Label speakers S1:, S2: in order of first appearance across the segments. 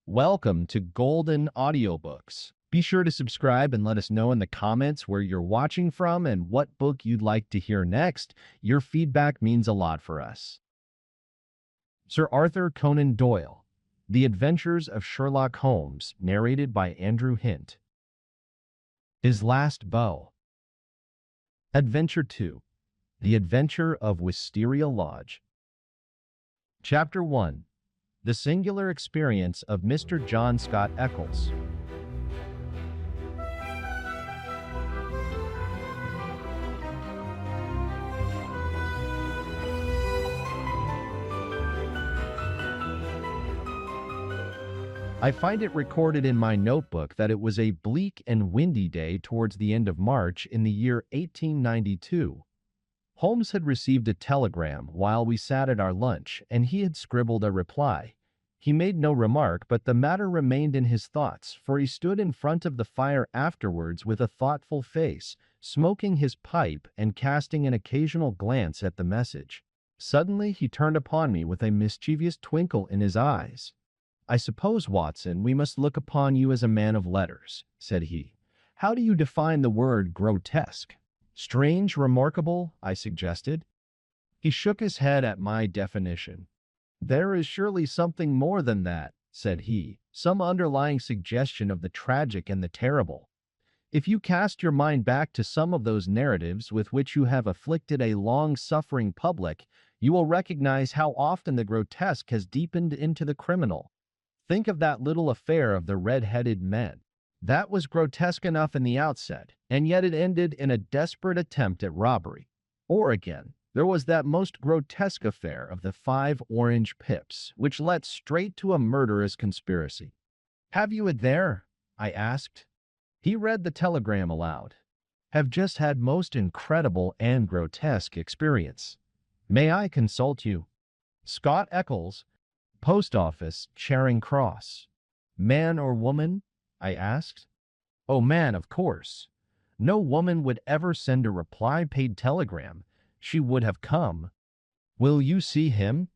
S1: Welcome to Golden Audiobooks. Be sure to subscribe and let us know in the comments where you're watching from and what book you'd like to hear next. Your feedback means a lot for us. Sir Arthur Conan Doyle, The Adventures of Sherlock Holmes, narrated by Andrew Hint. His Last Beau. Adventure 2, The Adventure of Wisteria Lodge. Chapter 1, The Singular Experience of Mr. John Scott Eccles. I find it recorded in my notebook that it was a bleak and windy day towards the end of March in the year 1892. Holmes had received a telegram while we sat at our lunch, and he had scribbled a reply. He made no remark, but the matter remained in his thoughts, for he stood in front of the fire afterwards with a thoughtful face, smoking his pipe and casting an occasional glance at the message. Suddenly he turned upon me with a mischievous twinkle in his eyes. "I suppose, Watson, we must look upon you as a man of letters," said he. "How do you define the word grotesque?" "Strange, remarkable," I suggested. He shook his head at my definition. "There is surely something more than that," said he, "some underlying suggestion of the tragic and the terrible. If you cast your mind back to some of those narratives with which you have afflicted a long-suffering public, you will recognize how often the grotesque has deepened into the criminal. Think of that little affair of the red-headed men. That was grotesque enough in the outset, and yet it ended in a desperate attempt at robbery. Or again, there was that most grotesque affair of the 5 orange pips, which led straight to a murderous conspiracy. "Have you it there?" I asked. He read the telegram aloud. "Have just had most incredible and grotesque experience. May I consult you? Scott Eccles, Post Office, Charing Cross." "Man or woman?" I asked. "Oh, man, of course. No woman would ever send a reply-paid telegram. She would have come." "Will you see him?"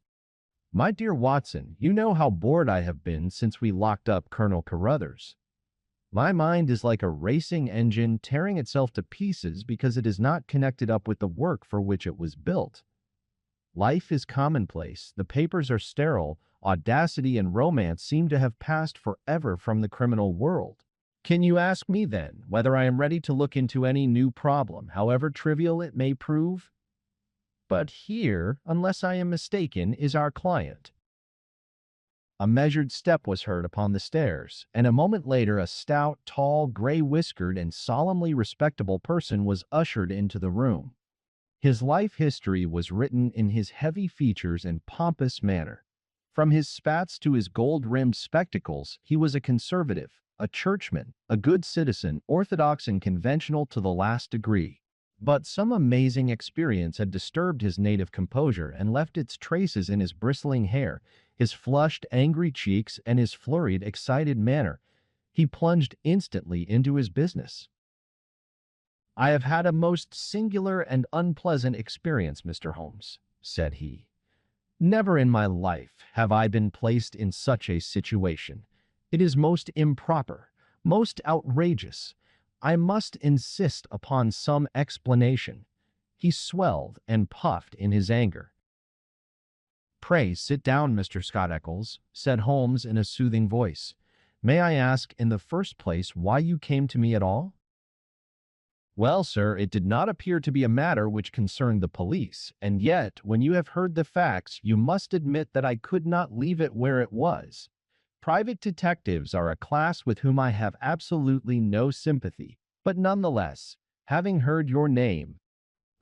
S1: "My dear Watson, you know how bored I have been since we locked up Colonel Carruthers. My mind is like a racing engine tearing itself to pieces because it is not connected up with the work for which it was built. Life is commonplace, the papers are sterile, audacity and romance seem to have passed forever from the criminal world. Can you ask me, then, whether I am ready to look into any new problem, however trivial it may prove? But here, unless I am mistaken, is our client." A measured step was heard upon the stairs, and a moment later a stout, tall, gray-whiskered, and solemnly respectable person was ushered into the room. His life history was written in his heavy features and pompous manner. From his spats to his gold-rimmed spectacles, he was a conservative, a churchman, a good citizen, orthodox and conventional to the last degree. But some amazing experience had disturbed his native composure and left its traces in his bristling hair, his flushed, angry cheeks, and his flurried, excited manner. He plunged instantly into his business. "I have had a most singular and unpleasant experience, Mr. Holmes," said he. "Never in my life have I been placed in such a situation. It is most improper, most outrageous. I must insist upon some explanation." He swelled and puffed in his anger. "Pray sit down, Mr. Scott Eccles," said Holmes in a soothing voice. "May I ask, in the first place, why you came to me at all?" "Well, sir, it did not appear to be a matter which concerned the police, and yet, when you have heard the facts, you must admit that I could not leave it where it was. Private detectives are a class with whom I have absolutely no sympathy, but nonetheless, having heard your name—"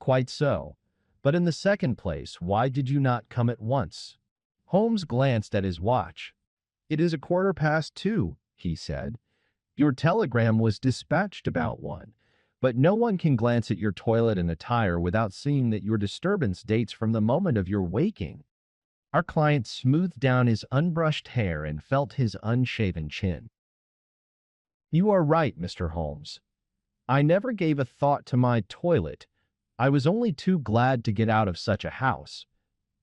S1: "Quite so. But in the second place, why did you not come at once?" Holmes glanced at his watch. "It is 2:15, he said. "Your telegram was dispatched about 1. But no one can glance at your toilet and attire without seeing that your disturbance dates from the moment of your waking." Our client smoothed down his unbrushed hair and felt his unshaven chin. "You are right, Mr. Holmes. I never gave a thought to my toilet. I was only too glad to get out of such a house.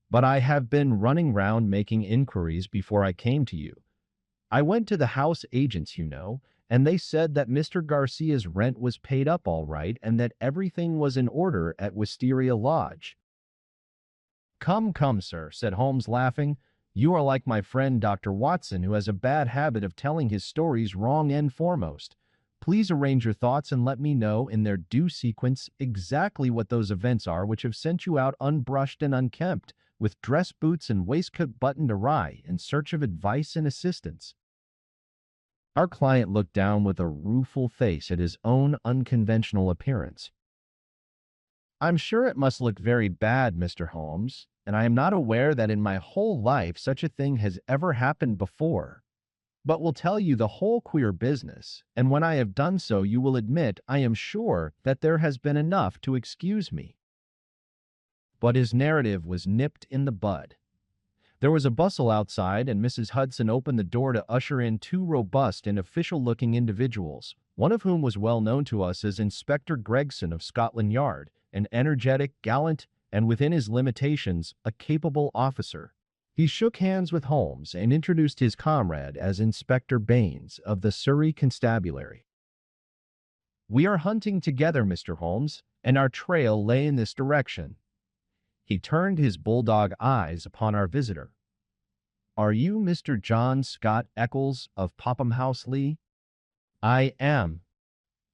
S1: But I have been running round making inquiries before I came to you. I went to the house agents, and they said that Mr. Garcia's rent was paid up all right and that everything was in order at Wisteria Lodge. Come, come, sir, said Holmes, laughing. You are like my friend Dr. Watson, who has a bad habit of telling his stories wrong end foremost. Please arrange your thoughts and let me know in their due sequence exactly what those events are which have sent you out unbrushed and unkempt, with dress boots and waistcoat buttoned awry, in search of advice and assistance. Our client looked down with a rueful face at his own unconventional appearance. I'm sure it must look very bad, Mr. Holmes, and I am not aware that in my whole life such a thing has ever happened before. But will tell you the whole queer business, and when I have done so you will admit, I am sure, that there has been enough to excuse me. But his narrative was nipped in the bud. There was a bustle outside, and Mrs. Hudson opened the door to usher in two robust and official-looking individuals, one of whom was well known to us as Inspector Gregson of Scotland Yard, an energetic, gallant, and within his limitations, a capable officer. He shook hands with Holmes and introduced his comrade as Inspector Baines of the Surrey Constabulary. We are hunting together, Mr. Holmes, and our trail lay in this direction. He turned his bulldog eyes upon our visitor. Are you Mr. John Scott Eccles of Popham House, Lee? I am.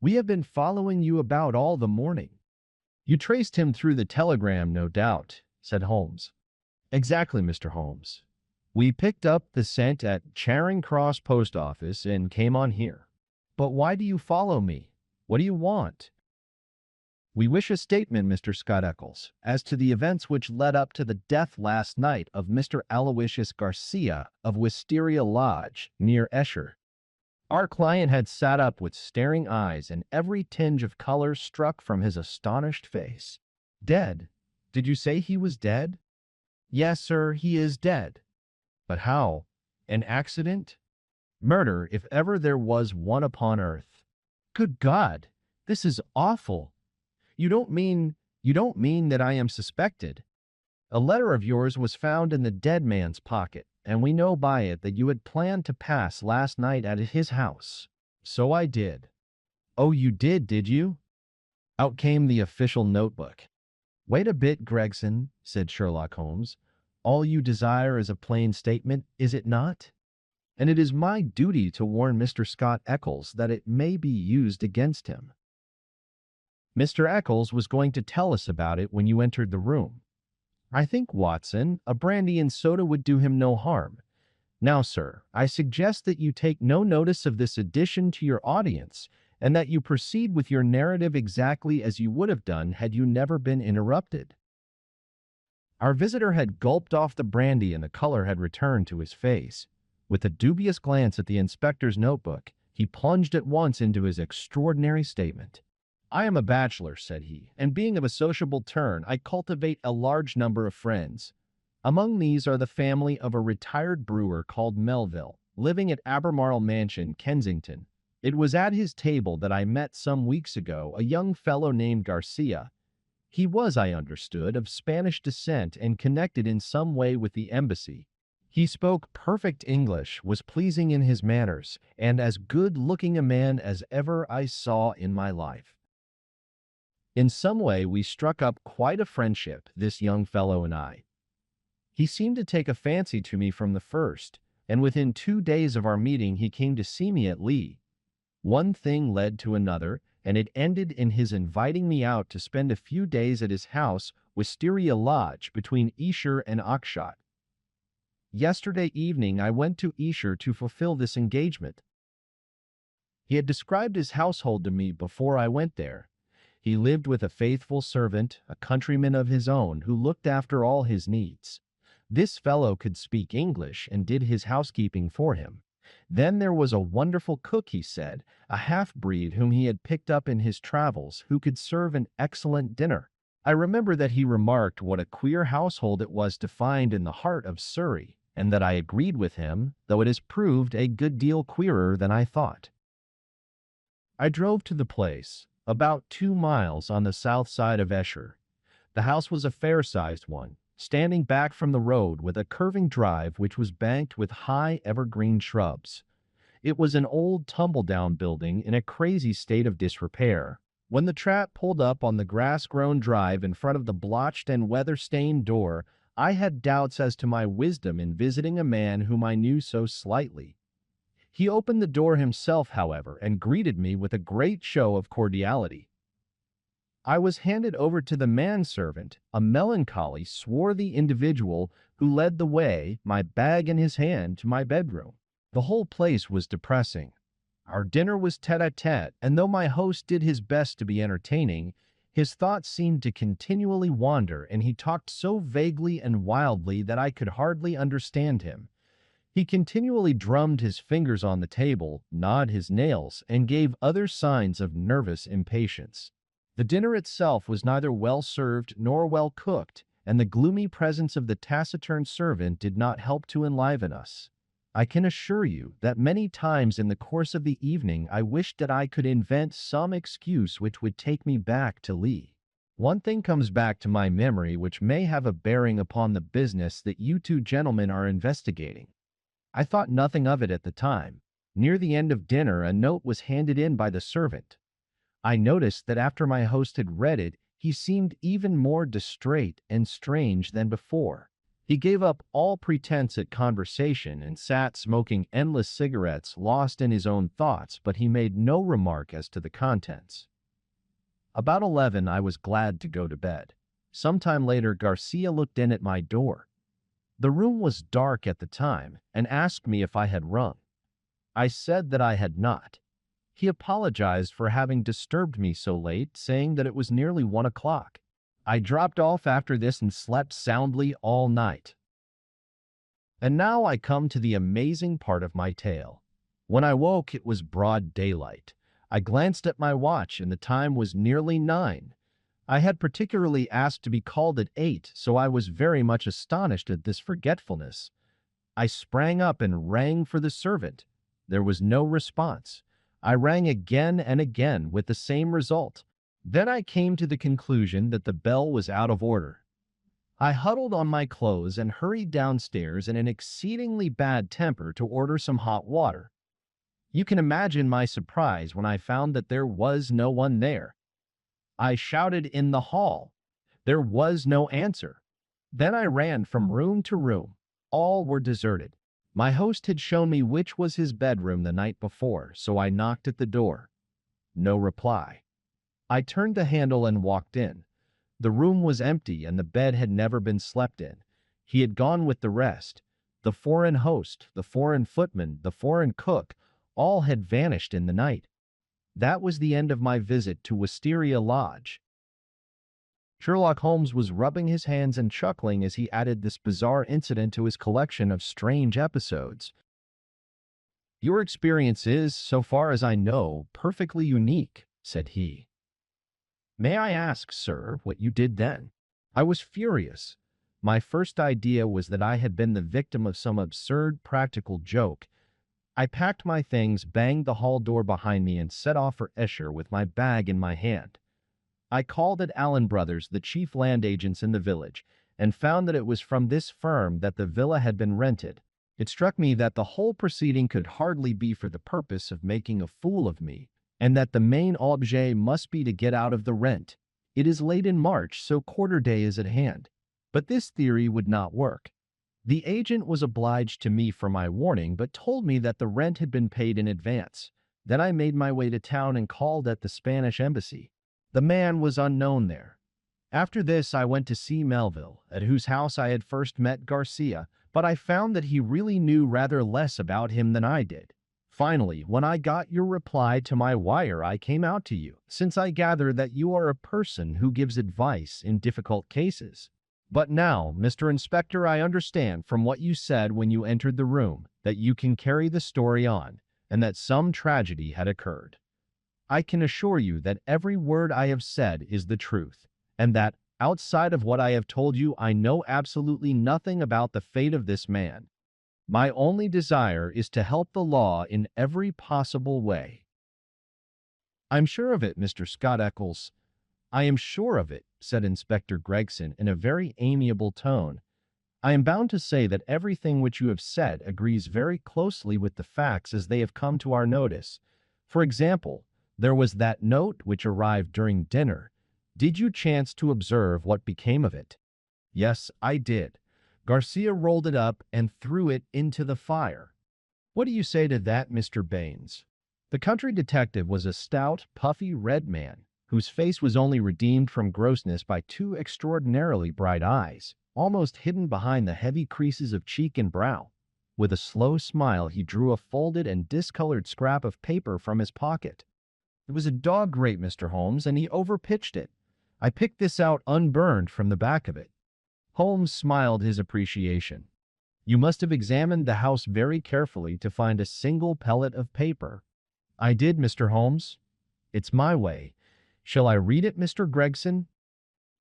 S1: We have been following you about all the morning. You traced him through the telegram, no doubt, said Holmes. Exactly, Mr. Holmes. We picked up the scent at Charing Cross Post Office and came on here. But why do you follow me? What do you want? We wish a statement, Mr. Scott Eccles, as to the events which led up to the death last night of Mr. Aloysius Garcia of Wisteria Lodge, near Esher. Our client had sat up with staring eyes and every tinge of color struck from his astonished face. Dead? Did you say he was dead? Yes, sir, he is dead. But how? An accident? Murder, if ever there was one upon earth. Good God, this is awful. You don't mean that I am suspected? A letter of yours was found in the dead man's pocket, and we know by it that you had planned to pass last night at his house. So I did. Oh, you did you? Out came the official notebook. Wait a bit, Gregson, said Sherlock Holmes. All you desire is a plain statement, is it not? And it is my duty to warn Mr. Scott Eccles that it may be used against him. Mr. Eccles was going to tell us about it when you entered the room. I think, Watson, a brandy and soda would do him no harm. Now, sir, I suggest that you take no notice of this addition to your audience, and that you proceed with your narrative exactly as you would have done had you never been interrupted. Our visitor had gulped off the brandy and the color had returned to his face. With a dubious glance at the inspector's notebook, he plunged at once into his extraordinary statement. I am a bachelor, said he, and being of a sociable turn, I cultivate a large number of friends. Among these are the family of a retired brewer called Melville, living at Albemarle Mansion, Kensington. It was at his table that I met some weeks ago a young fellow named Garcia. He was, I understood, of Spanish descent and connected in some way with the embassy. He spoke perfect English, was pleasing in his manners, and as good-looking a man as ever I saw in my life. In some way we struck up quite a friendship, this young fellow and I. He seemed to take a fancy to me from the first, and within 2 days of our meeting he came to see me at Lee. One thing led to another, and it ended in his inviting me out to spend a few days at his house, Wisteria Lodge, between Esher and Oxshott. Yesterday evening I went to Esher to fulfill this engagement. He had described his household to me before I went there. He lived with a faithful servant, a countryman of his own, who looked after all his needs. This fellow could speak English and did his housekeeping for him. Then there was a wonderful cook, he said, a half-breed whom he had picked up in his travels, who could serve an excellent dinner. I remember that he remarked what a queer household it was to find in the heart of Surrey, and that I agreed with him, though it has proved a good deal queerer than I thought. I drove to the place, about 2 miles on the south side of Esher. The house was a fair-sized one, standing back from the road with a curving drive which was banked with high evergreen shrubs. It was an old tumble-down building in a crazy state of disrepair. When the trap pulled up on the grass-grown drive in front of the blotched and weather-stained door, I had doubts as to my wisdom in visiting a man whom I knew so slightly. He opened the door himself, however, and greeted me with a great show of cordiality. I was handed over to the manservant, a melancholy, swarthy individual who led the way, my bag in his hand, to my bedroom. The whole place was depressing. Our dinner was tete-a-tete, and though my host did his best to be entertaining, his thoughts seemed to continually wander, and he talked so vaguely and wildly that I could hardly understand him. He continually drummed his fingers on the table, gnawed his nails, and gave other signs of nervous impatience. The dinner itself was neither well served nor well cooked, and the gloomy presence of the taciturn servant did not help to enliven us. I can assure you that many times in the course of the evening I wished that I could invent some excuse which would take me back to Lee. One thing comes back to my memory which may have a bearing upon the business that you two gentlemen are investigating. I thought nothing of it at the time. Near the end of dinner, a note was handed in by the servant. I noticed that after my host had read it, he seemed even more distrait and strange than before. He gave up all pretense at conversation and sat smoking endless cigarettes, lost in his own thoughts, but he made no remark as to the contents. About 11, I was glad to go to bed. Some time later, Garcia looked in at my door. The room was dark at the time and asked me if I had rung. I said that I had not. He apologized for having disturbed me so late, saying that it was nearly 1 o'clock. I dropped off after this and slept soundly all night. And now I come to the amazing part of my tale. When I woke, it was broad daylight. I glanced at my watch, and the time was nearly 9. I had particularly asked to be called at 8, so I was very much astonished at this forgetfulness. I sprang up and rang for the servant. There was no response. I rang again and again with the same result. Then I came to the conclusion that the bell was out of order. I huddled on my clothes and hurried downstairs in an exceedingly bad temper to order some hot water. You can imagine my surprise when I found that there was no one there. I shouted in the hall. There was no answer. Then I ran from room to room. All were deserted. My host had shown me which was his bedroom the night before, so I knocked at the door. No reply. I turned the handle and walked in. The room was empty and the bed had never been slept in. He had gone with the rest. The foreign host, the foreign footman, the foreign cook, all had vanished in the night. That was the end of my visit to Wisteria Lodge. Sherlock Holmes was rubbing his hands and chuckling as he added this bizarre incident to his collection of strange episodes. "Your experience is, so far as I know, perfectly unique," said he. "May I ask, sir, what you did then?" I was furious. My first idea was that I had been the victim of some absurd practical joke. I packed my things, banged the hall door behind me, and set off for Esher with my bag in my hand. I called at Allen Brothers, the chief land agents in the village, and found that it was from this firm that the villa had been rented. It struck me that the whole proceeding could hardly be for the purpose of making a fool of me, and that the main objet must be to get out of the rent. It is late in March, so quarter day is at hand. But this theory would not work. The agent was obliged to me for my warning, but told me that the rent had been paid in advance. Then I made my way to town and called at the Spanish embassy. The man was unknown there. After this, I went to see Melville, at whose house I had first met Garcia, but I found that he really knew rather less about him than I did. Finally, when I got your reply to my wire, I came out to you, since I gather that you are a person who gives advice in difficult cases. But now, Mr. Inspector, I understand from what you said when you entered the room that you can carry the story on, and that some tragedy had occurred. I can assure you that every word I have said is the truth, and that, outside of what I have told you, I know absolutely nothing about the fate of this man. My only desire is to help the law in every possible way." "I'm sure of it, Mr. Scott Eccles. "I am sure of it," said Inspector Gregson in a very amiable tone. "I am bound to say that everything which you have said agrees very closely with the facts as they have come to our notice. For example, there was that note which arrived during dinner. Did you chance to observe what became of it?" "Yes, I did. Garcia rolled it up and threw it into the fire." "What do you say to that, Mr. Baines?" The country detective was a stout, puffy red man, whose face was only redeemed from grossness by two extraordinarily bright eyes, almost hidden behind the heavy creases of cheek and brow. With a slow smile, he drew a folded and discolored scrap of paper from his pocket. "It was a dog grate, Mr. Holmes, and he overpitched it. I picked this out unburned from the back of it." Holmes smiled his appreciation. "You must have examined the house very carefully to find a single pellet of paper." "I did, Mr. Holmes. It's my way. Shall I read it, Mr. Gregson?"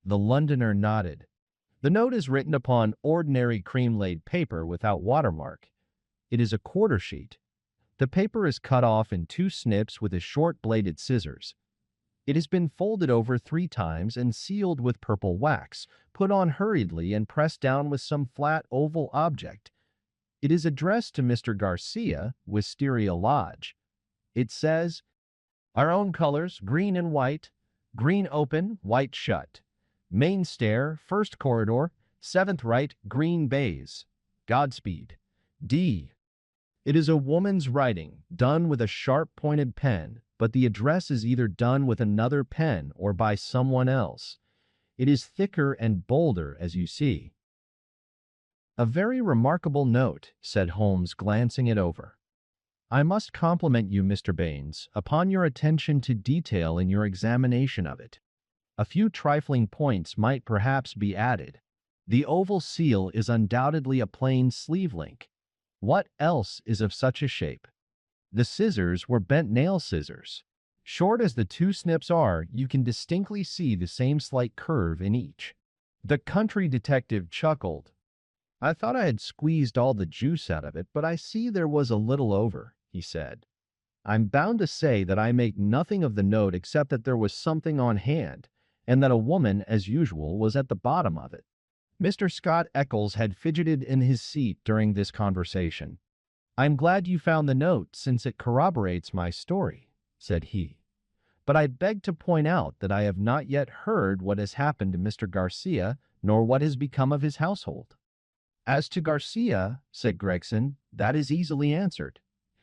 S1: The Londoner nodded. "The note is written upon ordinary cream-laid paper without watermark. It is a quarter sheet. The paper is cut off in two snips with a short-bladed scissors. It has been folded over 3 times and sealed with purple wax, put on hurriedly and pressed down with some flat oval object. It is addressed to Mr. Garcia, Wisteria Lodge. It says, 'Our own colors, green and white. Green open, white shut. Main stair, first corridor, 7th right, green baize. Godspeed. D.' It is a woman's writing, done with a sharp-pointed pen, but the address is either done with another pen or by someone else. It is thicker and bolder, as you see." "A very remarkable note," said Holmes, glancing it over. "I must compliment you, Mr. Baines, upon your attention to detail in your examination of it. A few trifling points might perhaps be added. The oval seal is undoubtedly a plain sleeve link. What else is of such a shape? The scissors were bent nail scissors. Short as the 2 snips are, you can distinctly see the same slight curve in each." The country detective chuckled. "I thought I had squeezed all the juice out of it, but I see there was a little over," he said. "I'm bound to say that I make nothing of the note except that there was something on hand, and that a woman, as usual, was at the bottom of it." Mr. Scott Eccles had fidgeted in his seat during this conversation. "I'm glad you found the note, since it corroborates my story," said he. "But I beg to point out that I have not yet heard what has happened to Mr. Garcia, nor what has become of his household." "As to Garcia," said Gregson, "that is easily answered.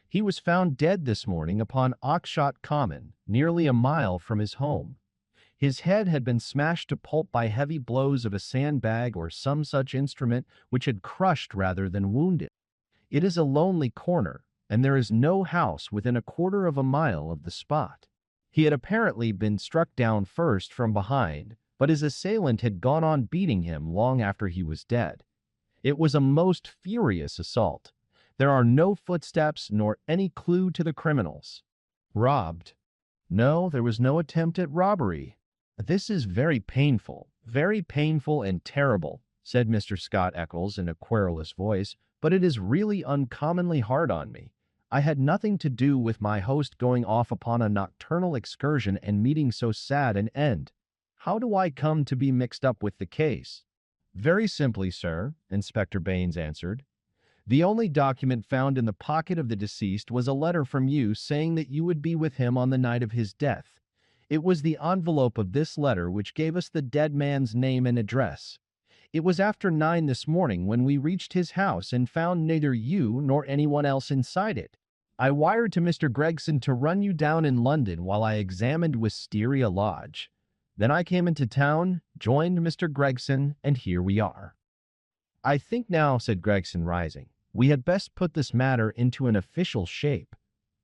S1: He was found dead this morning upon Oxshott Common, nearly a mile from his home. His head had been smashed to pulp by heavy blows of a sandbag or some such instrument which had crushed rather than wounded. It is a lonely corner, and there is no house within a quarter of a mile of the spot. He had apparently been struck down first from behind, but his assailant had gone on beating him long after he was dead. It was a most furious assault. There are no footsteps nor any clue to the criminals." "Robbed?" "No, there was no attempt at robbery." "This is very painful and terrible," said Mr. Scott Eccles in a querulous voice, "but it is really uncommonly hard on me. I had nothing to do with my host going off upon a nocturnal excursion and meeting so sad an end. How do I come to be mixed up with the case?" "Very simply, sir," Inspector Baines answered. "The only document found in the pocket of the deceased was a letter from you saying that you would be with him on the night of his death. It was the envelope of this letter which gave us the dead man's name and address. It was after 9 this morning when we reached his house and found neither you nor anyone else inside it. I wired to Mr. Gregson to run you down in London while I examined Wisteria Lodge. Then I came into town, joined Mr. Gregson, and here we are." "I think now," said Gregson, rising, "we had best put this matter into an official shape.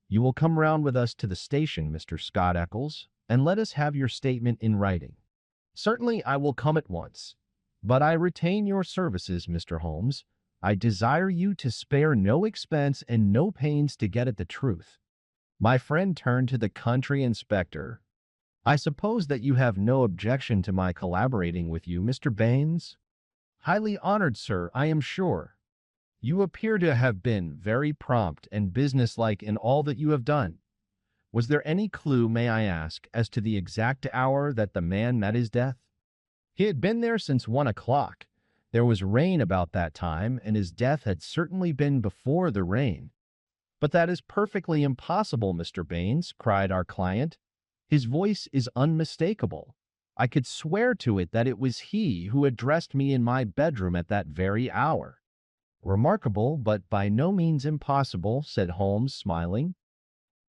S1: You will come round with us to the station, Mr. Scott Eccles, and let us have your statement in writing." "Certainly I will come at once. But I retain your services, Mr. Holmes. I desire you to spare no expense and no pains to get at the truth." My friend turned to the country inspector. "I suppose that you have no objection to my collaborating with you, Mr. Baines?" "Highly honored, sir, I am sure. You appear to have been very prompt and businesslike in all that you have done. Was there any clue, may I ask, as to the exact hour that the man met his death? He had been there since 1 o'clock. There was rain about that time, and his death had certainly been before the rain. But that is perfectly impossible, Mr. Baines, cried our client. His voice is unmistakable. I could swear to it that it was he who addressed me in my bedroom at that very hour. Remarkable, but by no means impossible, said Holmes, smiling.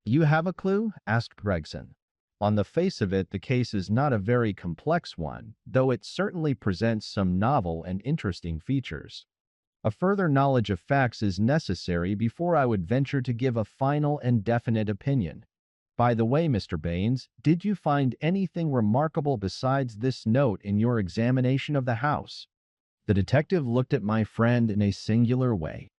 S1: You have a clue? Asked Gregson. On the face of it, the case is not a very complex one, though it certainly presents some novel and interesting features. A further knowledge of facts is necessary before I would venture to give a final and definite opinion. By the way, Mr. Baines, did you find anything remarkable besides this note in your examination of the house? The detective looked at my friend in a singular way.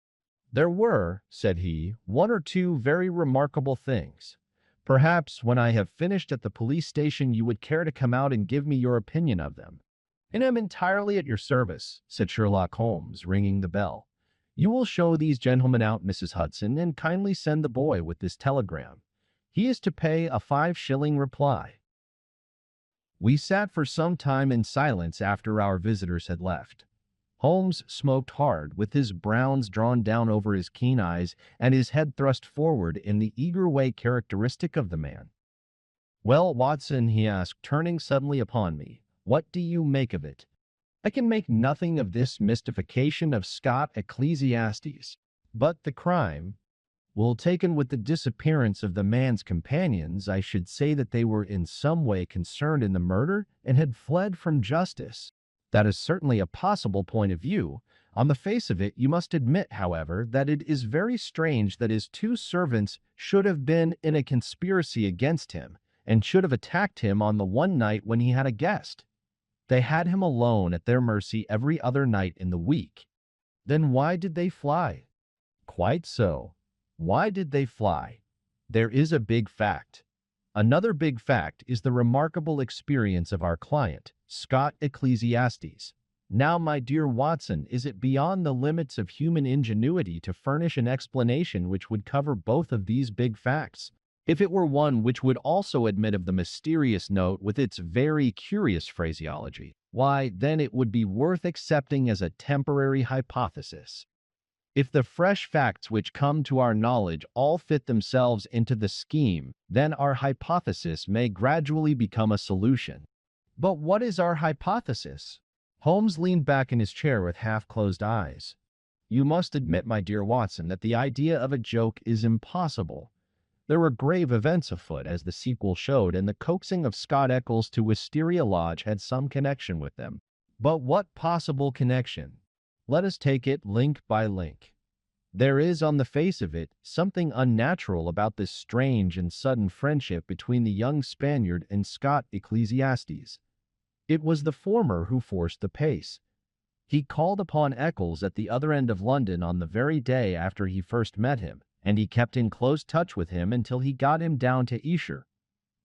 S1: There were, said he, one or two very remarkable things. Perhaps when I have finished at the police station you would care to come out and give me your opinion of them. And am entirely at your service, said Sherlock Holmes, ringing the bell. You will show these gentlemen out, Mrs. Hudson, and kindly send the boy with this telegram. He is to pay a 5-shilling reply. We sat for some time in silence after our visitors had left. Holmes smoked hard, with his brows drawn down over his keen eyes and his head thrust forward in the eager way characteristic of the man. Well, Watson, he asked, turning suddenly upon me, what do you make of it? I can make nothing of this mystification of Scott Ecclesiastes, but the crime, well, taken with the disappearance of the man's companions, I should say that they were in some way concerned in the murder and had fled from justice. That is certainly a possible point of view. On the face of it, you must admit, however, that it is very strange that his 2 servants should have been in a conspiracy against him and should have attacked him on the one night when he had a guest. They had him alone at their mercy every other night in the week. Then why did they fly? Quite so. Why did they fly? There is a big fact. Another big fact is the remarkable experience of our client, Scott Ecclesiastes. Now, my dear Watson, is it beyond the limits of human ingenuity to furnish an explanation which would cover both of these big facts? If it were one which would also admit of the mysterious note with its very curious phraseology, why, then it would be worth accepting as a temporary hypothesis. If the fresh facts which come to our knowledge all fit themselves into the scheme, then our hypothesis may gradually become a solution. But what is our hypothesis? Holmes leaned back in his chair with half-closed eyes. You must admit, my dear Watson, that the idea of a joke is impossible. There were grave events afoot, as the sequel showed, and the coaxing of Scott Eccles to Wisteria Lodge had some connection with them. But what possible connection? Let us take it link by link. There is, on the face of it, something unnatural about this strange and sudden friendship between the young Spaniard and Scott Ecclesiastes. It was the former who forced the pace. He called upon Eccles at the other end of London on the very day after he first met him, and he kept in close touch with him until he got him down to Esher.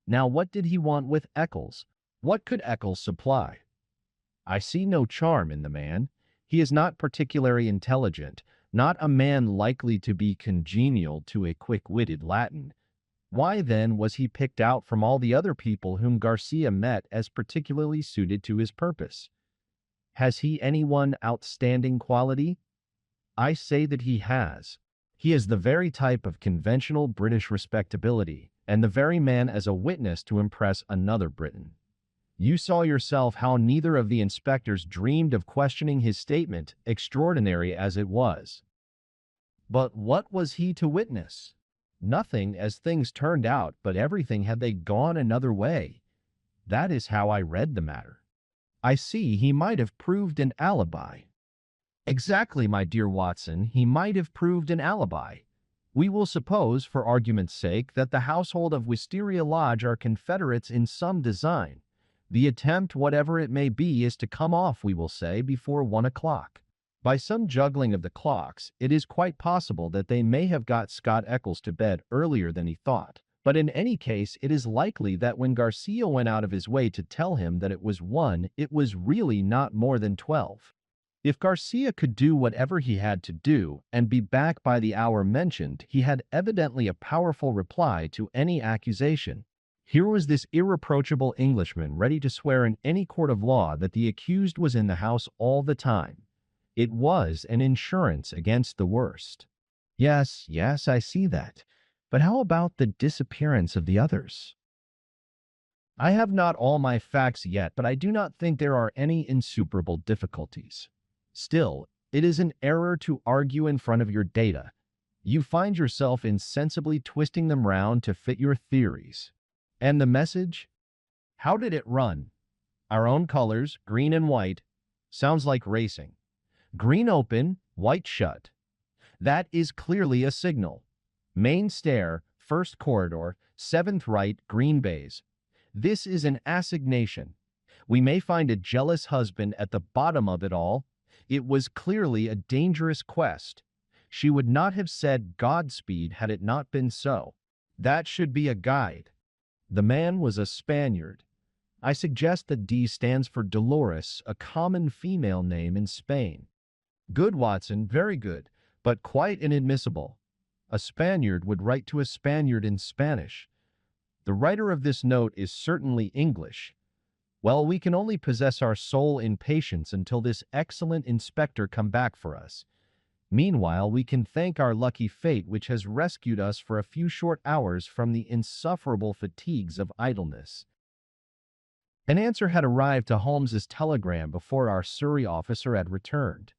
S1: Now, what did he want with Eccles? What could Eccles supply? I see no charm in the man. He is not particularly intelligent, not a man likely to be congenial to a quick-witted Latin. Why, then, was he picked out from all the other people whom Garcia met as particularly suited to his purpose? Has he any one outstanding quality? I say that he has. He is the very type of conventional British respectability, and the very man as a witness to impress another Briton. You saw yourself how neither of the inspectors dreamed of questioning his statement, extraordinary as it was. But what was he to witness? Nothing, as things turned out, but everything had they gone another way. That is how I read the matter. I see he might have proved an alibi. Exactly, my dear Watson, he might have proved an alibi. We will suppose, for argument's sake, that the household of Wisteria Lodge are confederates in some design. The attempt, whatever it may be, is to come off, we will say, before 1 o'clock. By some juggling of the clocks, it is quite possible that they may have got Scott Eccles to bed earlier than he thought. But in any case, it is likely that when Garcia went out of his way to tell him that it was 1, it was really not more than 12. If Garcia could do whatever he had to do and be back by the hour mentioned, he had evidently a powerful reply to any accusation. Here was this irreproachable Englishman ready to swear in any court of law that the accused was in the house all the time. It was an insurance against the worst. Yes, yes, I see that. But how about the disappearance of the others? I have not all my facts yet, but I do not think there are any insuperable difficulties. Still, it is an error to argue in front of your data. You find yourself insensibly twisting them round to fit your theories. And the message? How did it run? Our own colors, green and white. Sounds like racing. Green open, white shut. That is clearly a signal. Main stair, first corridor, seventh right, green bays. This is an assignation. We may find a jealous husband at the bottom of it all. It was clearly a dangerous quest. She would not have said Godspeed had it not been so. That should be a guide. The man was a Spaniard. I suggest that D stands for Dolores, a common female name in Spain. Good, Watson, very good, but quite inadmissible. A Spaniard would write to a Spaniard in Spanish. The writer of this note is certainly English. Well, we can only possess our soul in patience until this excellent inspector come back for us. Meanwhile, we can thank our lucky fate which has rescued us for a few short hours from the insufferable fatigues of idleness. An answer had arrived to Holmes's telegram before our Surrey officer had returned.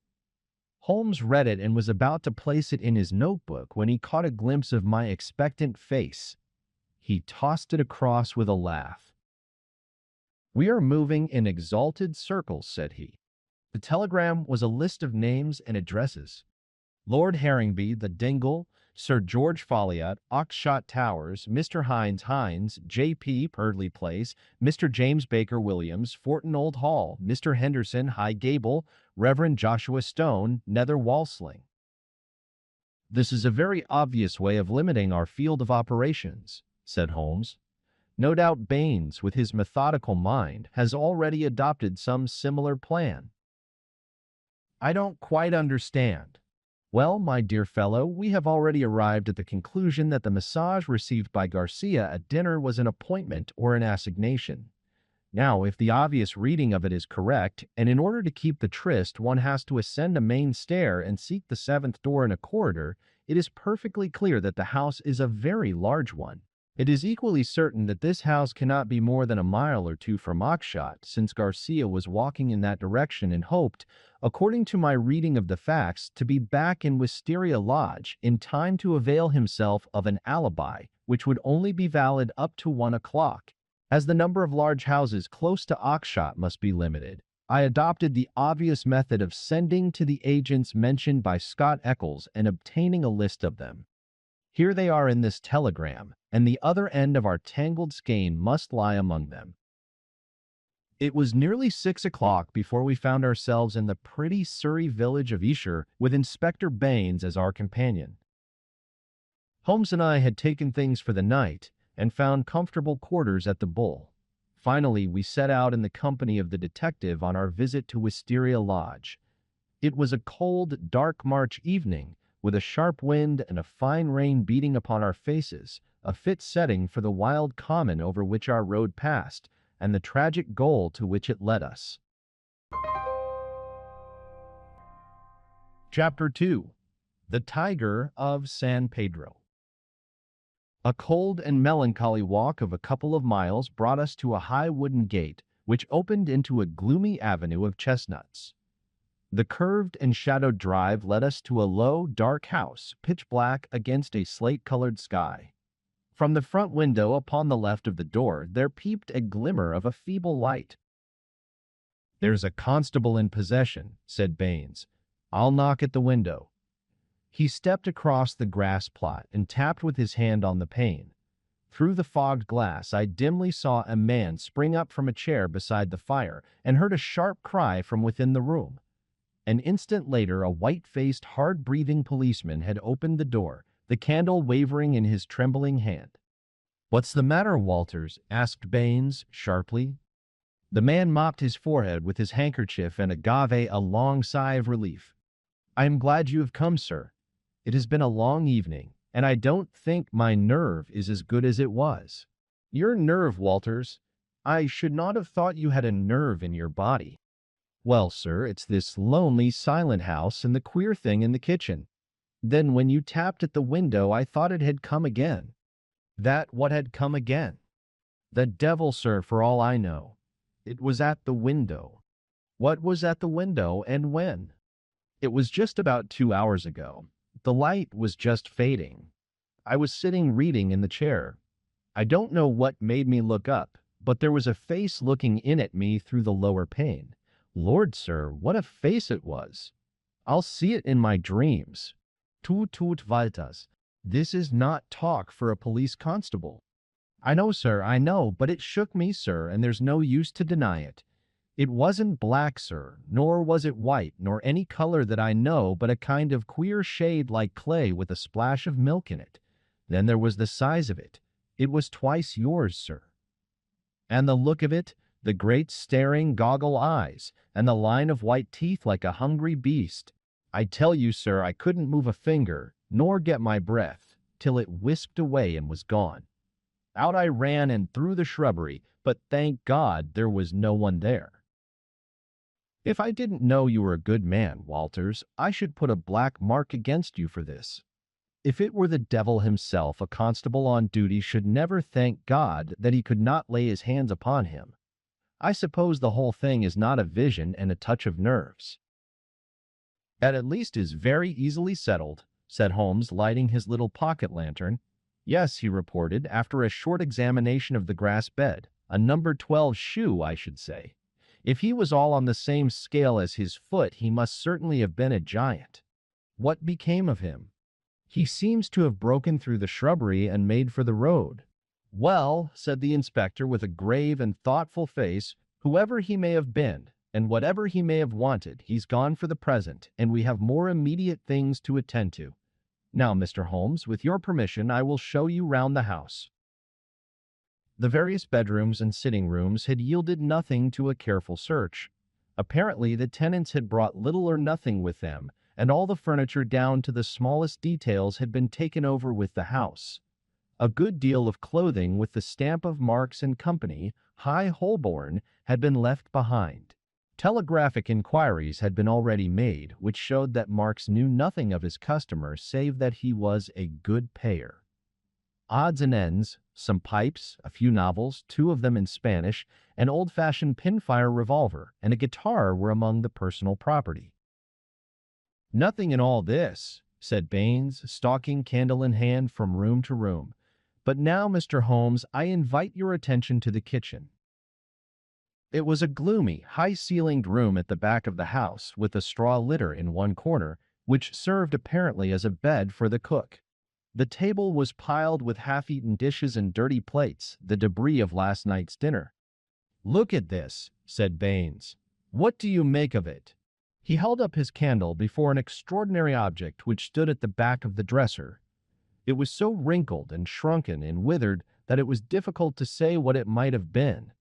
S1: Holmes read it and was about to place it in his notebook when he caught a glimpse of my expectant face. He tossed it across with a laugh. "We are moving in exalted circles," said he. The telegram was a list of names and addresses. Lord Harringby, the Dingle, Sir George Folliot, Oxshott Towers, Mr. Hines, J.P. Purdley Place, Mr. James Baker Williams, Forton Old Hall, Mr. Henderson, High Gable, Reverend Joshua Stone, Nether Walsling. "This is a very obvious way of limiting our field of operations," said Holmes. "No doubt Baines, with his methodical mind, has already adopted some similar plan." "I don't quite understand." "Well, my dear fellow, we have already arrived at the conclusion that the massage received by Garcia at dinner was an appointment or an assignation. Now, if the obvious reading of it is correct, and in order to keep the tryst one has to ascend a main stair and seek the seventh door in a corridor, it is perfectly clear that the house is a very large one. It is equally certain that this house cannot be more than a mile or two from Oxshott, since Garcia was walking in that direction and hoped, according to my reading of the facts, to be back in Wisteria Lodge in time to avail himself of an alibi, which would only be valid up to 1 o'clock. As the number of large houses close to Oxshott must be limited, I adopted the obvious method of sending to the agents mentioned by Scott Eccles and obtaining a list of them. Here they are in this telegram, and the other end of our tangled skein must lie among them. It was nearly 6 o'clock before we found ourselves in the pretty Surrey village of Esher with Inspector Baines as our companion. Holmes and I had taken things for the night and found comfortable quarters at the Bull. Finally, we set out in the company of the detective on our visit to Wisteria Lodge. It was a cold, dark March evening, with a sharp wind and a fine rain beating upon our faces, a fit setting for the wild common over which our road passed, and the tragic goal to which it led us. Chapter 2. The Tiger of San Pedro. A cold and melancholy walk of a couple of miles brought us to a high wooden gate, which opened into a gloomy avenue of chestnuts. The curved and shadowed drive led us to a low, dark house, pitch black against a slate-colored sky. From the front window upon the left of the door there peeped a glimmer of a feeble light. "There's a constable in possession," said Baines. "I'll knock at the window." He stepped across the grass plot and tapped with his hand on the pane. Through the fogged glass I dimly saw a man spring up from a chair beside the fire and heard a sharp cry from within the room. An instant later a white-faced, hard-breathing policeman had opened the door, the candle wavering in his trembling hand. "What's the matter, Walters?" asked Baines sharply. The man mopped his forehead with his handkerchief and gave a long sigh of relief. "I am glad you have come, sir. It has been a long evening, and I don't think my nerve is as good as it was." "Your nerve, Walters? I should not have thought you had a nerve in your body." "Well, sir, it's this lonely, silent house and the queer thing in the kitchen. Then when you tapped at the window, I thought it had come again." "That what had come again?" "The devil, sir, for all I know. It was at the window." "What was at the window, and when?" "It was just about 2 hours ago. The light was just fading. I was sitting reading in the chair. I don't know what made me look up, but there was a face looking in at me through the lower pane. Lord, sir, what a face it was! I'll see it in my dreams. Tut Valtas. This is not talk for a police constable." "I know, sir, I know, but it shook me, sir, and there's no use to deny it. It wasn't black, sir, nor was it white, nor any color that I know, but a kind of queer shade like clay with a splash of milk in it. Then there was the size of it. It was twice yours, sir. And the look of it, the great staring goggle eyes, and the line of white teeth like a hungry beast. I tell you, sir, I couldn't move a finger, nor get my breath, till it whisked away and was gone. Out I ran and through the shrubbery, but thank God there was no one there." "If I didn't know you were a good man, Walters, I should put a black mark against you for this. If it were the devil himself, a constable on duty should never thank God that he could not lay his hands upon him. I suppose the whole thing is not a vision and a touch of nerves." "That at least is very easily settled," said Holmes, lighting his little pocket lantern. "Yes," he reported, after a short examination of the grass bed, "a number 12 shoe, I should say. If he was all on the same scale as his foot, he must certainly have been a giant. What became of him?" "He seems to have broken through the shrubbery and made for the road." "Well," said the inspector with a grave and thoughtful face, "whoever he may have been, and whatever he may have wanted, he's gone for the present, and we have more immediate things to attend to. Now, Mr. Holmes, with your permission, I will show you round the house." The various bedrooms and sitting rooms had yielded nothing to a careful search. Apparently, the tenants had brought little or nothing with them, and all the furniture down to the smallest details had been taken over with the house. A good deal of clothing with the stamp of Marks and Company, High Holborn, had been left behind. Telegraphic inquiries had been already made, which showed that Marks knew nothing of his customer save that he was a good payer. Odds and ends, some pipes, a few novels, 2 of them in Spanish, an old-fashioned pinfire revolver, and a guitar were among the personal property. "Nothing in all this," said Baines, stalking candle in hand from room to room. "But now, Mr. Holmes, I invite your attention to the kitchen." It was a gloomy, high-ceilinged room at the back of the house, with a straw litter in one corner, which served apparently as a bed for the cook. The table was piled with half-eaten dishes and dirty plates, the debris of last night's dinner. "Look at this," said Baines. "What do you make of it?" He held up his candle before an extraordinary object which stood at the back of the dresser. It was so wrinkled and shrunken and withered that it was difficult to say what it might have been.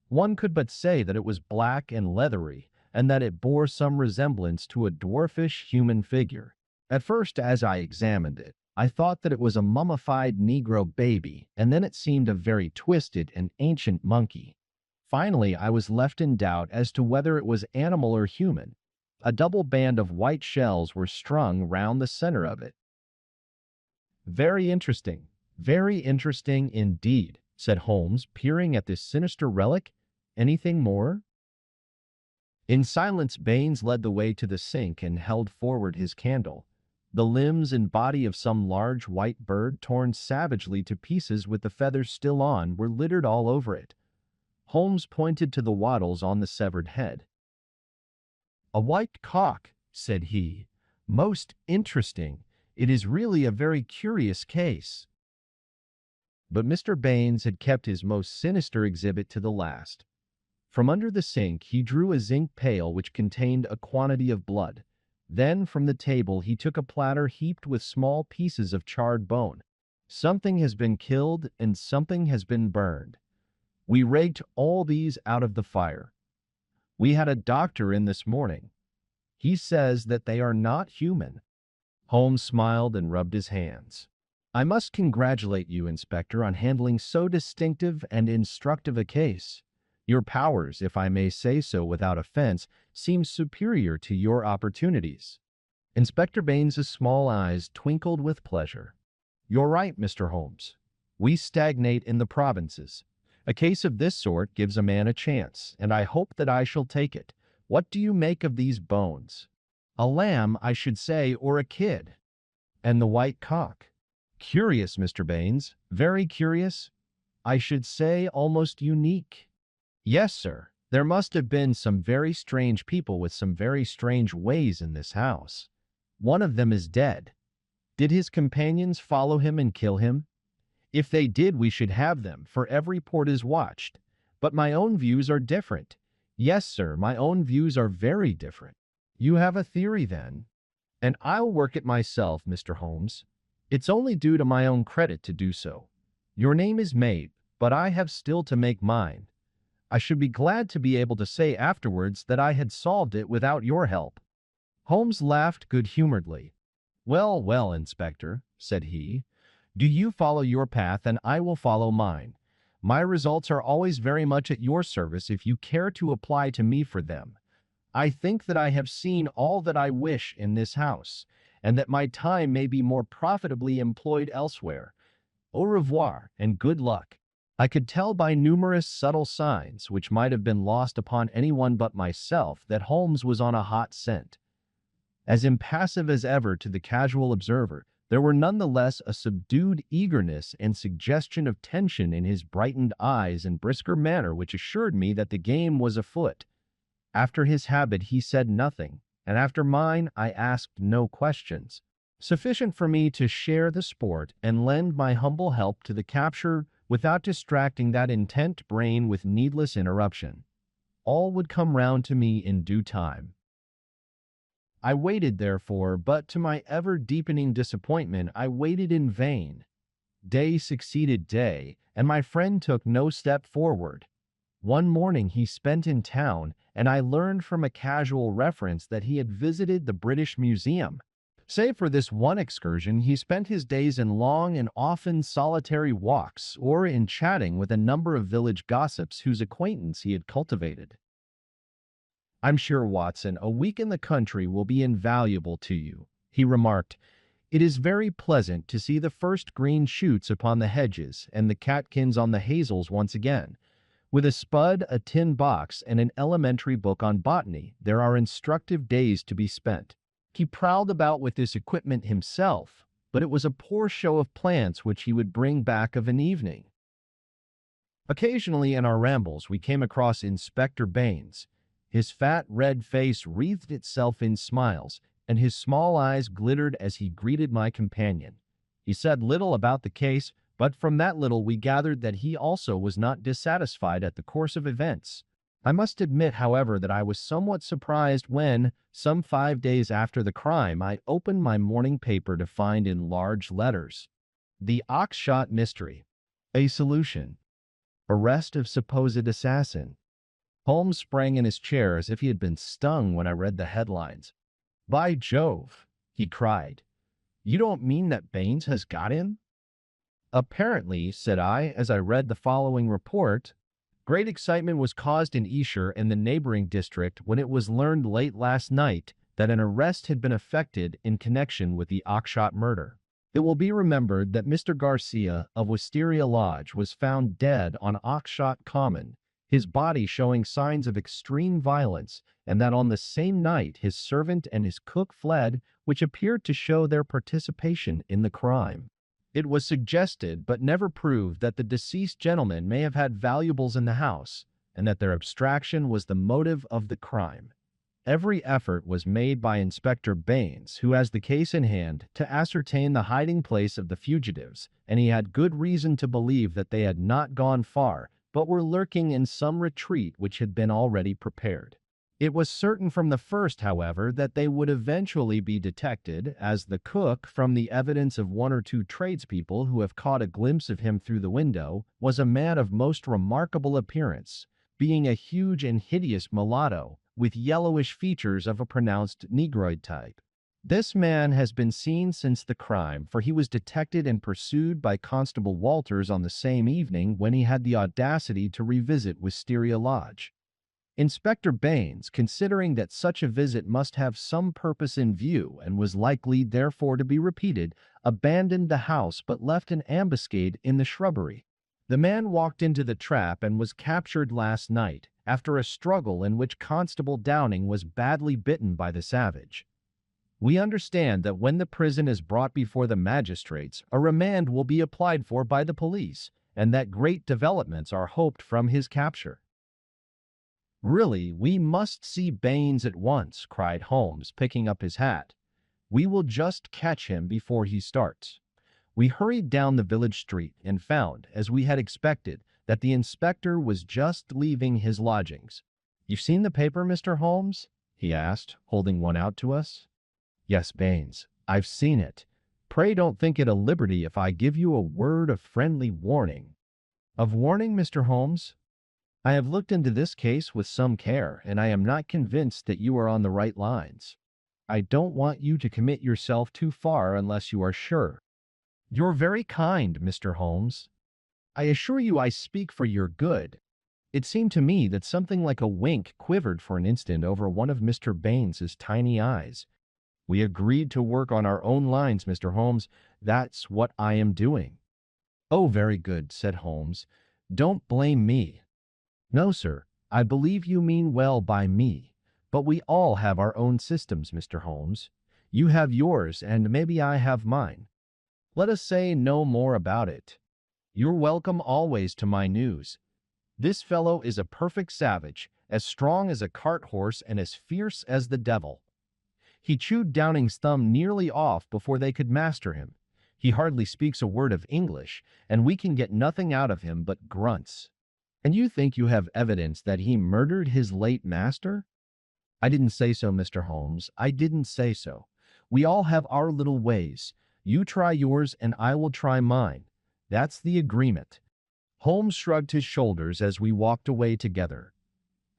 S1: One could but say that it was black and leathery, and that it bore some resemblance to a dwarfish human figure. At first, as I examined it, I thought that it was a mummified Negro baby, and then it seemed a very twisted and ancient monkey. Finally, I was left in doubt as to whether it was animal or human. A double band of white shells were strung round the center of it. Very interesting indeed," said Holmes, peering at this sinister relic. "Anything more?" In silence, Baines led the way to the sink and held forward his candle. The limbs and body of some large white bird, torn savagely to pieces with the feathers still on, were littered all over it. Holmes pointed to the wattles on the severed head. "A white cock," said he. "Most interesting. It is really a very curious case." But Mr. Baines had kept his most sinister exhibit to the last. From under the sink he drew a zinc pail which contained a quantity of blood. Then from the table he took a platter heaped with small pieces of charred bone. "Something has been killed and something has been burned." We raked all these out of the fire. We had a doctor in this morning. He says that they are not human." Holmes smiled and rubbed his hands. "I must congratulate you, Inspector, on handling so distinctive and instructive a case. Your powers, if I may say so without offense, seem superior to your opportunities." Inspector Baines' small eyes twinkled with pleasure. "You're right, Mr. Holmes. We stagnate in the provinces. A case of this sort gives a man a chance, and I hope that I shall take it. What do you make of these bones?" "A lamb, I should say, or a kid." "And the white cock?" "Curious, Mr. Baines. Very curious. I should say almost unique." "Yes, sir. There must have been some very strange people with some very strange ways in this house. One of them is dead. Did his companions follow him and kill him? If they did, we should have them, for every port is watched. But my own views are different. Yes, sir, my own views are very different." "You have a theory, then?" "And I'll work it myself, Mr. Holmes. It's only due to my own credit to do so. Your name is made, but I have still to make mine. I should be glad to be able to say afterwards that I had solved it without your help." Holmes laughed good-humoredly. "Well, well, Inspector," said he, "do you follow your path and I will follow mine. My results are always very much at your service if you care to apply to me for them. I think that I have seen all that I wish in this house, and that my time may be more profitably employed elsewhere. Au revoir, and good luck." I could tell by numerous subtle signs, which might have been lost upon anyone but myself, that Holmes was on a hot scent. As impassive as ever to the casual observer, there were none the less a subdued eagerness and suggestion of tension in his brightened eyes and brisker manner which assured me that the game was afoot. After his habit he said nothing, and after mine I asked no questions, sufficient for me to share the sport and lend my humble help to the capture without distracting that intent brain with needless interruption. All would come round to me in due time. I waited, therefore, but to my ever-deepening disappointment I waited in vain. Day succeeded day, and my friend took no step forward. One morning he spent in town, and I learned from a casual reference that he had visited the British Museum. Save for this one excursion, he spent his days in long and often solitary walks, or in chatting with a number of village gossips whose acquaintance he had cultivated. "I'm sure, Watson, a week in the country will be invaluable to you," he remarked. "It is very pleasant to see the first green shoots upon the hedges and the catkins on the hazels once again. With a spud, a tin box, and an elementary book on botany, there are instructive days to be spent." He prowled about with this equipment himself, but it was a poor show of plants which he would bring back of an evening. Occasionally in our rambles we came across Inspector Baines. His fat, red face wreathed itself in smiles, and his small eyes glittered as he greeted my companion. He said little about the case, but from that little we gathered that he also was not dissatisfied at the course of events. I must admit, however, that I was somewhat surprised when, some 5 days after the crime, I opened my morning paper to find in large letters, "The Oxshott Mystery. A solution. Arrest of supposed assassin." Holmes sprang in his chair as if he had been stung when I read the headlines. "By Jove!" he cried. "You don't mean that Baines has got him?" "Apparently," said I, as I read the following report. "Great excitement was caused in Esher and the neighboring district when it was learned late last night that an arrest had been effected in connection with the Oxshott murder. It will be remembered that Mr. Garcia of Wisteria Lodge was found dead on Oxshott Common, his body showing signs of extreme violence, and that on the same night his servant and his cook fled, which appeared to show their participation in the crime. It was suggested, but never proved, that the deceased gentleman may have had valuables in the house, and that their abstraction was the motive of the crime. Every effort was made by Inspector Baines, who has the case in hand, to ascertain the hiding place of the fugitives, and he had good reason to believe that they had not gone far, but were lurking in some retreat which had been already prepared. It was certain from the first, however, that they would eventually be detected, as the cook, from the evidence of one or two tradespeople who have caught a glimpse of him through the window, was a man of most remarkable appearance, being a huge and hideous mulatto, with yellowish features of a pronounced negroid type. This man has been seen since the crime, for he was detected and pursued by Constable Walters on the same evening when he had the audacity to revisit Wisteria Lodge. Inspector Baines, considering that such a visit must have some purpose in view and was likely therefore to be repeated, abandoned the house but left an ambuscade in the shrubbery. The man walked into the trap and was captured last night, after a struggle in which Constable Downing was badly bitten by the savage. We understand that when the prison is brought before the magistrates, a remand will be applied for by the police, and that great developments are hoped from his capture. "Really, we must see Baines at once," cried Holmes, picking up his hat. "We will just catch him before he starts." We hurried down the village street and found, as we had expected, that the inspector was just leaving his lodgings. "You've seen the paper, Mr. Holmes?" he asked, holding one out to us. "Yes, Baines, I've seen it. Pray don't think it a liberty if I give you a word of friendly warning." "Of warning, Mr. Holmes?" "I have looked into this case with some care, and I am not convinced that you are on the right lines. I don't want you to commit yourself too far unless you are sure." "You're very kind, Mr. Holmes. I assure you I speak for your good." It seemed to me that something like a wink quivered for an instant over one of Mr. Baines's tiny eyes. "We agreed to work on our own lines, Mr. Holmes. That's what I am doing." "Oh, very good," said Holmes. "Don't blame me." "No, sir, I believe you mean well by me, but we all have our own systems, Mr. Holmes. You have yours, and maybe I have mine. Let us say no more about it. You're welcome always to my news. This fellow is a perfect savage, as strong as a cart horse and as fierce as the devil." He chewed Downing's thumb nearly off before they could master him. He hardly speaks a word of English, and we can get nothing out of him but grunts. "And you think you have evidence that he murdered his late master?" "I didn't say so, Mr. Holmes. I didn't say so. We all have our little ways. You try yours, and I will try mine. That's the agreement." Holmes shrugged his shoulders as we walked away together.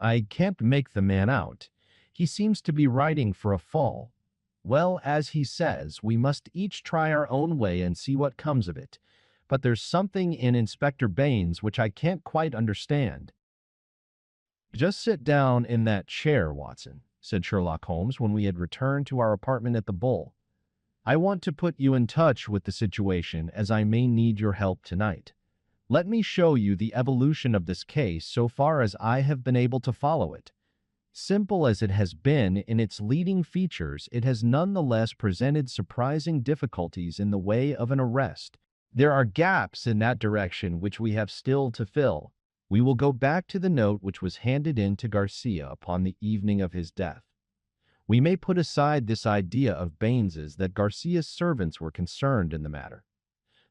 S1: "I can't make the man out. He seems to be riding for a fall. Well, as he says, we must each try our own way and see what comes of it. But there's something in Inspector Baines which I can't quite understand." "Just sit down in that chair, Watson," said Sherlock Holmes when we had returned to our apartment at the Bull. "I want to put you in touch with the situation, as I may need your help tonight. Let me show you the evolution of this case so far as I have been able to follow it. Simple as it has been in its leading features, it has nonetheless presented surprising difficulties in the way of an arrest. There are gaps in that direction which we have still to fill. We will go back to the note which was handed in to Garcia upon the evening of his death. We may put aside this idea of Baines's that Garcia's servants were concerned in the matter.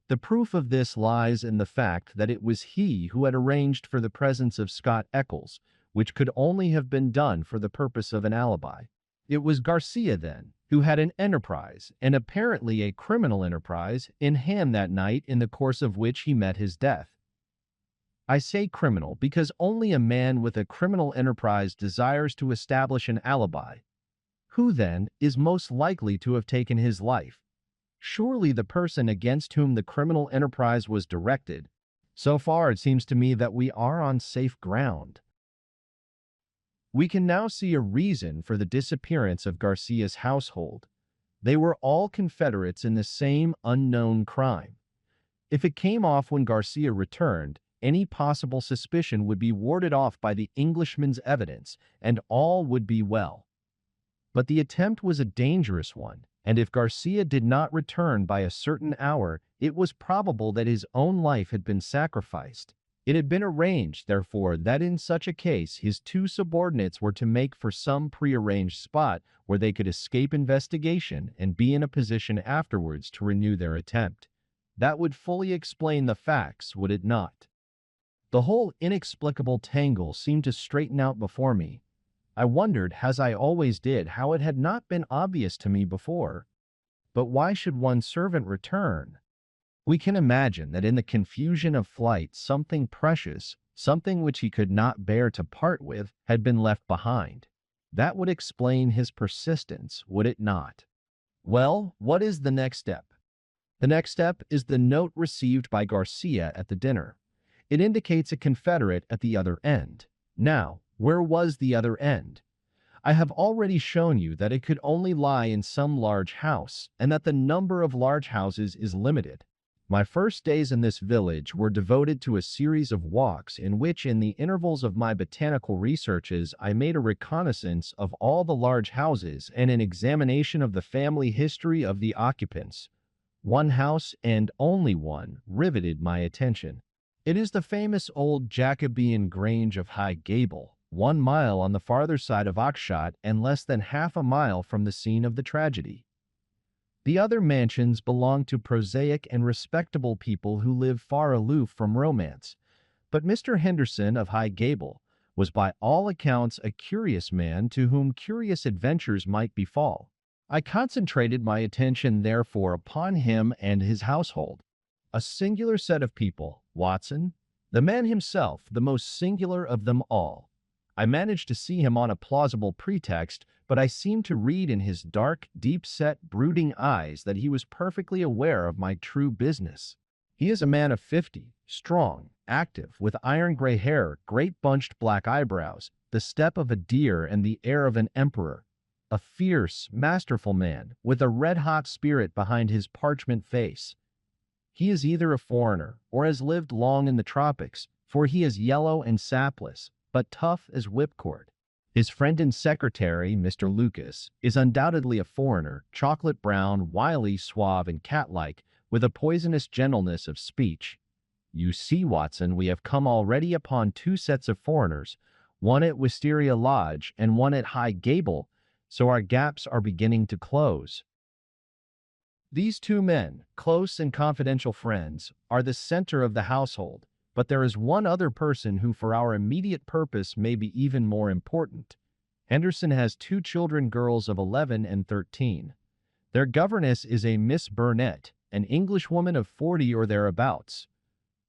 S1: The proof of this lies in the fact that it was he who had arranged for the presence of Scott Eccles, which could only have been done for the purpose of an alibi. It was Garcia, then, who had an enterprise, and apparently a criminal enterprise, in hand that night in the course of which he met his death. I say criminal because only a man with a criminal enterprise desires to establish an alibi. Who, then, is most likely to have taken his life? Surely the person against whom the criminal enterprise was directed. So far, it seems to me that we are on safe ground. We can now see a reason for the disappearance of Garcia's household. They were all confederates in the same unknown crime. If it came off when Garcia returned, any possible suspicion would be warded off by the Englishman's evidence, and all would be well. But the attempt was a dangerous one, and if Garcia did not return by a certain hour, it was probable that his own life had been sacrificed. It had been arranged, therefore, that in such a case his two subordinates were to make for some prearranged spot where they could escape investigation and be in a position afterwards to renew their attempt. That would fully explain the facts, would it not? The whole inexplicable tangle seemed to straighten out before me. I wondered, as I always did, how it had not been obvious to me before. But why should one servant return? We can imagine that in the confusion of flight, something precious, something which he could not bear to part with, had been left behind. That would explain his persistence, would it not? Well, what is the next step? The next step is the note received by Garcia at the dinner. It indicates a confederate at the other end. Now, where was the other end? I have already shown you that it could only lie in some large house, and that the number of large houses is limited. My first days in this village were devoted to a series of walks in which, in the intervals of my botanical researches, I made a reconnaissance of all the large houses and an examination of the family history of the occupants. One house, and only one, riveted my attention. It is the famous old Jacobean Grange of High Gable, 1 mile on the farther side of Oxshott and less than half a mile from the scene of the tragedy. The other mansions belong to prosaic and respectable people who live far aloof from romance, but Mr. Henderson of High Gable was by all accounts a curious man to whom curious adventures might befall. I concentrated my attention therefore upon him and his household. A singular set of people, Watson, the man himself, the most singular of them all. I managed to see him on a plausible pretext, but I seemed to read in his dark, deep-set, brooding eyes that he was perfectly aware of my true business. He is a man of 50, strong, active, with iron-gray hair, great bunched black eyebrows, the step of a deer and the air of an emperor. A fierce, masterful man, with a red-hot spirit behind his parchment face. He is either a foreigner, or has lived long in the tropics, for he is yellow and sapless, but tough as whipcord. His friend and secretary, Mr. Lucas, is undoubtedly a foreigner, chocolate brown, wily, suave, and cat-like, with a poisonous gentleness of speech. You see, Watson, we have come already upon 2 sets of foreigners, one at Wisteria Lodge and one at High Gable, so our gaps are beginning to close. These 2 men, close and confidential friends, are the center of the household. But there is one other person who for our immediate purpose may be even more important. Henderson has 2 children, girls of 11 and 13. Their governess is a Miss Burnett, an Englishwoman of 40 or thereabouts.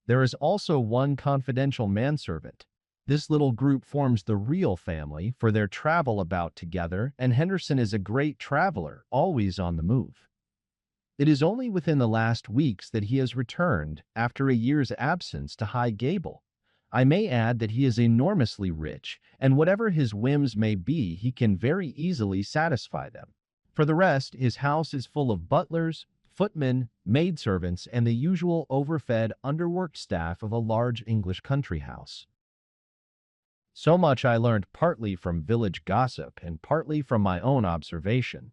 S1: There is also one confidential manservant. This little group forms the real family, for they travel about together, and Henderson is a great traveler, always on the move. It is only within the last weeks that he has returned, after a year's absence, to High Gable. I may add that he is enormously rich, and whatever his whims may be, he can very easily satisfy them. For the rest, his house is full of butlers, footmen, maidservants, and the usual overfed, underworked staff of a large English country house. So much I learned partly from village gossip and partly from my own observation.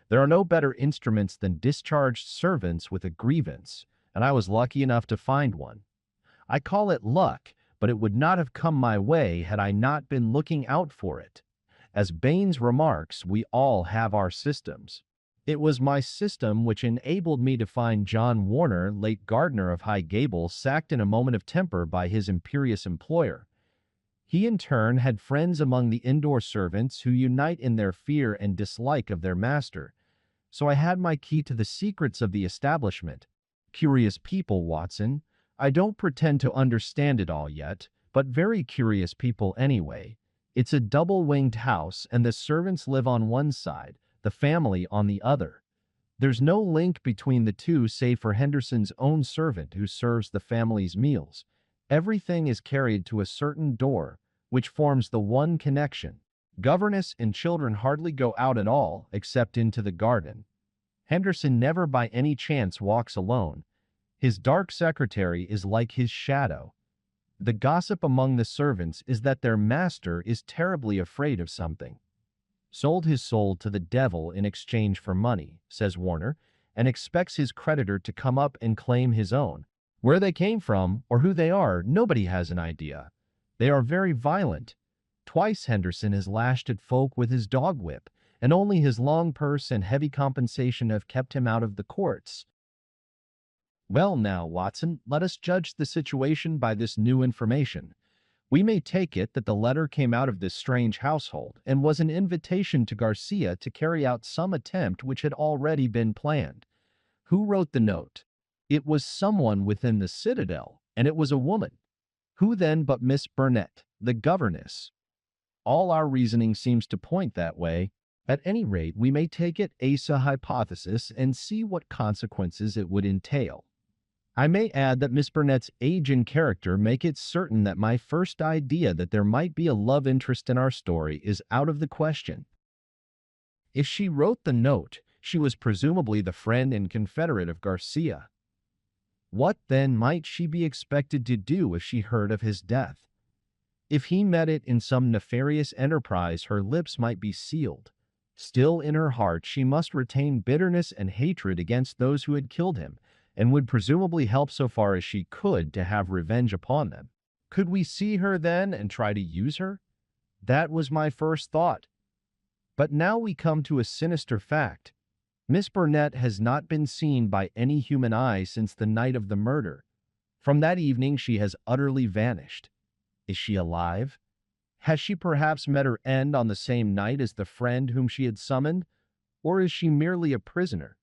S1: There are no better instruments than discharged servants with a grievance, and I was lucky enough to find one. I call it luck, but it would not have come my way had I not been looking out for it. As Baines remarks, we all have our systems. It was my system which enabled me to find John Warner, late gardener of High Gable, sacked in a moment of temper by his imperious employer. He in turn had friends among the indoor servants who unite in their fear and dislike of their master. So I had my key to the secrets of the establishment. Curious people, Watson. I don't pretend to understand it all yet, but very curious people anyway. It's a double-winged house, and the servants live on one side, the family on the other. There's no link between the two save for Henderson's own servant who serves the family's meals. Everything is carried to a certain door, which forms the one connection. Governess and children hardly go out at all, except into the garden. Henderson never by any chance walks alone. His dark secretary is like his shadow. The gossip among the servants is that their master is terribly afraid of something. Sold his soul to the devil in exchange for money, says Warner, and expects his creditor to come up and claim his own. Where they came from, or who they are, nobody has an idea. They are very violent. Twice Henderson has lashed at folk with his dog whip, and only his long purse and heavy compensation have kept him out of the courts. Well now, Watson, let us judge the situation by this new information. We may take it that the letter came out of this strange household and was an invitation to Garcia to carry out some attempt which had already been planned. Who wrote the note? It was someone within the citadel, and it was a woman. Who then but Miss Burnett, the governess? All our reasoning seems to point that way. At any rate, we may take it as a hypothesis and see what consequences it would entail. I may add that Miss Burnett's age and character make it certain that my first idea that there might be a love interest in our story is out of the question. If she wrote the note, she was presumably the friend and confederate of Garcia. What, then, might she be expected to do if she heard of his death? If he met it in some nefarious enterprise, her lips might be sealed. Still, in her heart, she must retain bitterness and hatred against those who had killed him, and would presumably help so far as she could to have revenge upon them. Could we see her then and try to use her? That was my first thought. But now we come to a sinister fact. Miss Burnett has not been seen by any human eye since the night of the murder. From that evening she has utterly vanished. Is she alive? Has she perhaps met her end on the same night as the friend whom she had summoned? Or is she merely a prisoner?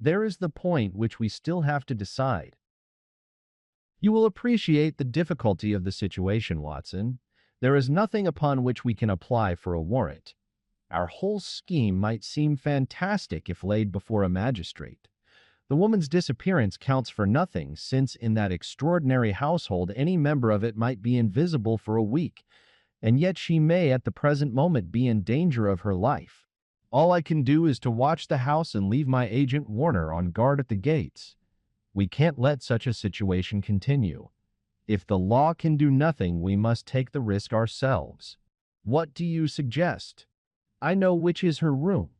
S1: There is the point which we still have to decide. You will appreciate the difficulty of the situation, Watson. There is nothing upon which we can apply for a warrant. Our whole scheme might seem fantastic if laid before a magistrate. The woman's disappearance counts for nothing, since in that extraordinary household any member of it might be invisible for a week, and yet she may at the present moment be in danger of her life. All I can do is to watch the house and leave my agent Warner on guard at the gates. We can't let such a situation continue. If the law can do nothing, we must take the risk ourselves. What do you suggest? I know which is her room.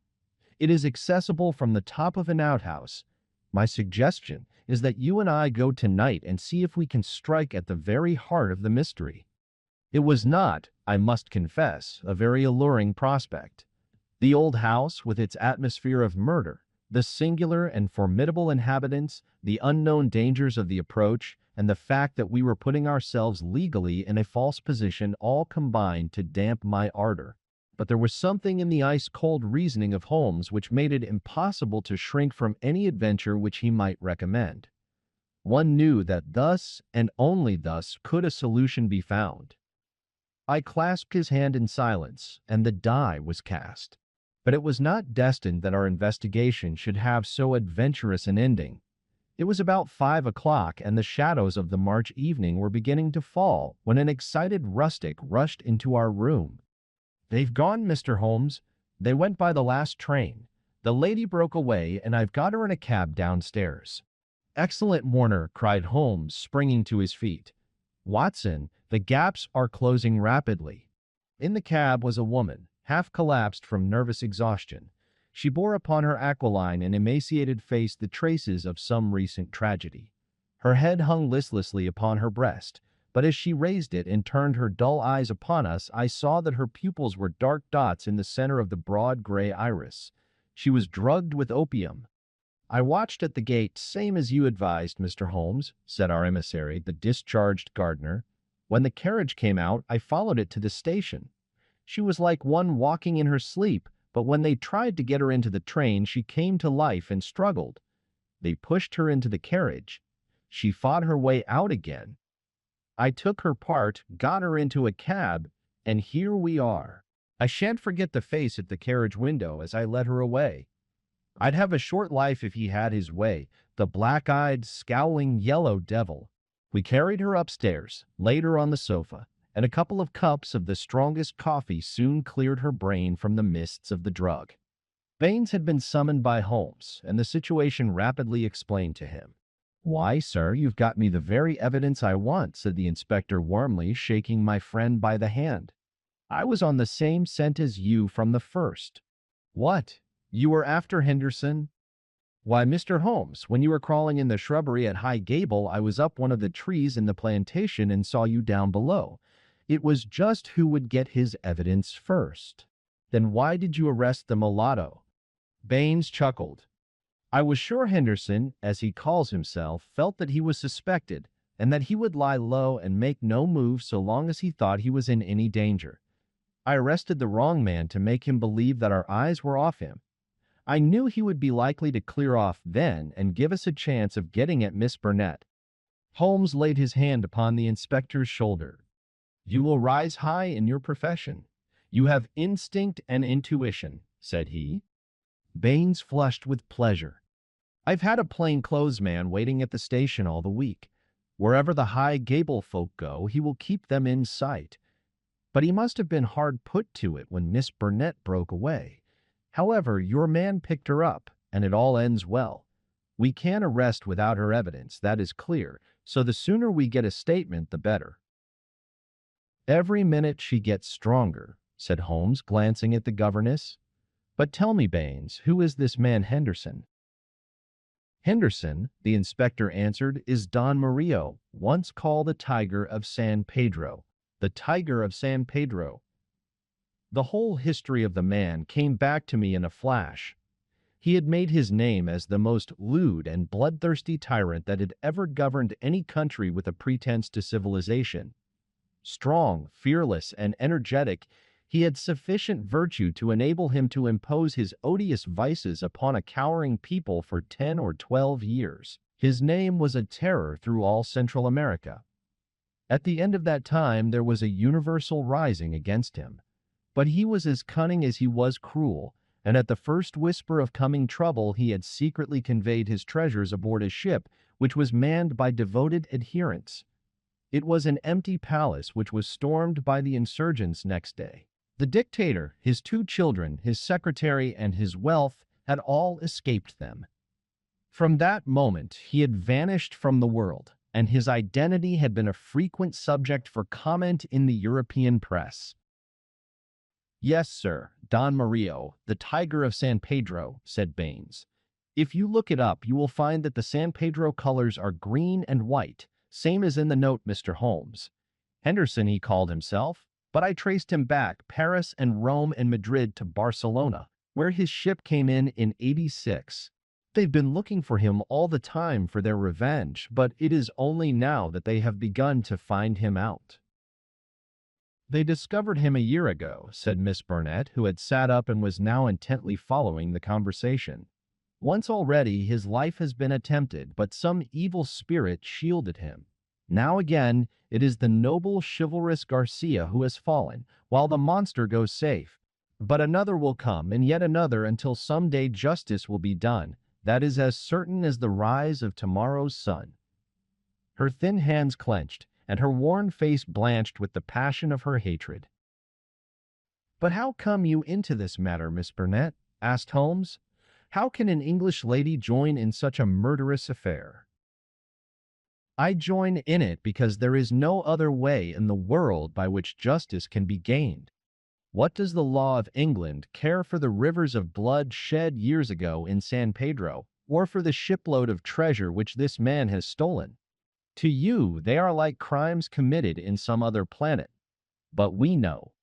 S1: It is accessible from the top of an outhouse. My suggestion is that you and I go tonight and see if we can strike at the very heart of the mystery. It was not, I must confess, a very alluring prospect. The old house, with its atmosphere of murder, the singular and formidable inhabitants, the unknown dangers of the approach, and the fact that we were putting ourselves legally in a false position all combined to damp my ardor. But there was something in the ice-cold reasoning of Holmes which made it impossible to shrink from any adventure which he might recommend. One knew that thus, and only thus, could a solution be found. I clasped his hand in silence, and the die was cast. But it was not destined that our investigation should have so adventurous an ending. It was about 5 o'clock, and the shadows of the March evening were beginning to fall, when an excited rustic rushed into our room. "They've gone, Mr. Holmes. They went by the last train. The lady broke away, and I've got her in a cab downstairs." "Excellent, Warner," cried Holmes, springing to his feet. "Watson, the gaps are closing rapidly." In the cab was a woman, half collapsed from nervous exhaustion. She bore upon her aquiline and emaciated face the traces of some recent tragedy. Her head hung listlessly upon her breast, but as she raised it and turned her dull eyes upon us, I saw that her pupils were dark dots in the center of the broad gray iris. She was drugged with opium. "I watched at the gate, same as you advised, Mr. Holmes," said our emissary, the discharged gardener. "When the carriage came out, I followed it to the station. She was like one walking in her sleep, but when they tried to get her into the train, she came to life and struggled. They pushed her into the carriage. She fought her way out again. I took her part, got her into a cab, and here we are. I shan't forget the face at the carriage window as I led her away. I'd have a short life if he had his way, the black-eyed, scowling yellow devil." We carried her upstairs, laid her on the sofa, and a couple of cups of the strongest coffee soon cleared her brain from the mists of the drug. Baines had been summoned by Holmes, and the situation rapidly explained to him. "Why, sir, you've got me the very evidence I want," said the inspector warmly, shaking my friend by the hand. "I was on the same scent as you from the first." "What? You were after Henderson?" "Why, Mr. Holmes, when you were crawling in the shrubbery at High Gable, I was up one of the trees in the plantation and saw you down below. It was just who would get his evidence first." "Then why did you arrest the mulatto?" Baines chuckled. "I was sure Henderson, as he calls himself, felt that he was suspected. and that he would lie low and make no move so long as he thought he was in any danger. I arrested the wrong man to make him believe that our eyes were off him. I knew he would be likely to clear off then and give us a chance of getting at Miss Burnett." Holmes laid his hand upon the inspector's shoulder. "You will rise high in your profession. You have instinct and intuition," said he. Baines flushed with pleasure. "I've had a plainclothes man waiting at the station all the week. Wherever the high gable folk go, he will keep them in sight. But he must have been hard put to it when Miss Burnett broke away. However, your man picked her up, and it all ends well. We can't arrest without her evidence, that is clear, so the sooner we get a statement, the better." "Every minute she gets stronger," said Holmes, glancing at the governess. "But tell me, Baines, who is this man Henderson?" "Henderson," the inspector answered, "is Don Mario, once called the Tiger of San Pedro. The Tiger of San Pedro." The whole history of the man came back to me in a flash. He had made his name as the most lewd and bloodthirsty tyrant that had ever governed any country with a pretense to civilization. Strong, fearless, and energetic, he had sufficient virtue to enable him to impose his odious vices upon a cowering people for 10 or 12 years. His name was a terror through all Central America. At the end of that time, there was a universal rising against him. But he was as cunning as he was cruel, and at the first whisper of coming trouble, he had secretly conveyed his treasures aboard a ship which was manned by devoted adherents. It was an empty palace which was stormed by the insurgents next day. The dictator, his 2 children, his secretary, and his wealth had all escaped them. From that moment, he had vanished from the world, and his identity had been a frequent subject for comment in the European press. "Yes, sir, Don Mario, the Tiger of San Pedro," said Baines. "If you look it up, you will find that the San Pedro colors are green and white, same as in the note, Mr. Holmes. Henderson, he called himself, but I traced him back Paris and Rome and Madrid to Barcelona, where his ship came in '86. They've been looking for him all the time for their revenge, but it is only now that they have begun to find him out." "They discovered him a year ago," said Miss Burnett, who had sat up and was now intently following the conversation. "Once already his life has been attempted, but some evil spirit shielded him. Now again, it is the noble, chivalrous Garcia who has fallen, while the monster goes safe. But another will come, and yet another, until some day justice will be done. That is as certain as the rise of tomorrow's sun." Her thin hands clenched, and her worn face blanched with the passion of her hatred. "But how come you into this matter, Miss Burnett?" asked Holmes. "How can an English lady join in such a murderous affair?" "I join in it because there is no other way in the world by which justice can be gained. What does the law of England care for the rivers of blood shed years ago in San Pedro, or for the shipload of treasure which this man has stolen? To you, they are like crimes committed in some other planet. But we know.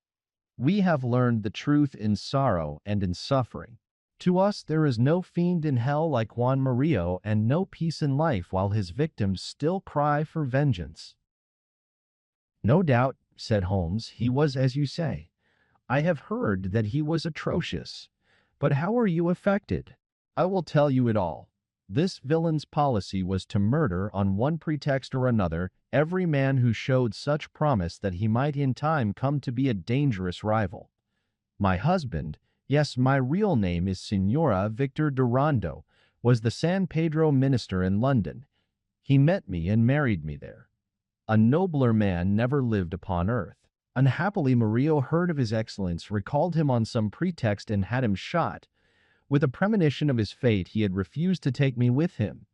S1: We have learned the truth in sorrow and in suffering. To us, there is no fiend in hell like Juan Mario, and no peace in life while his victims still cry for vengeance." "No doubt," said Holmes, "he was as you say. I have heard that he was atrocious. But how are you affected? I will tell you it all. This villain's policy was to murder, on one pretext or another, every man who showed such promise that he might in time come to be a dangerous rival. My husband, yes, my real name is Signora Victor Durando, was the San Pedro minister in London. He met me and married me there. A nobler man never lived upon earth. Unhappily, Mario heard of his excellence, recalled him on some pretext, and had him shot. With a premonition of his fate, he had refused to take me with him.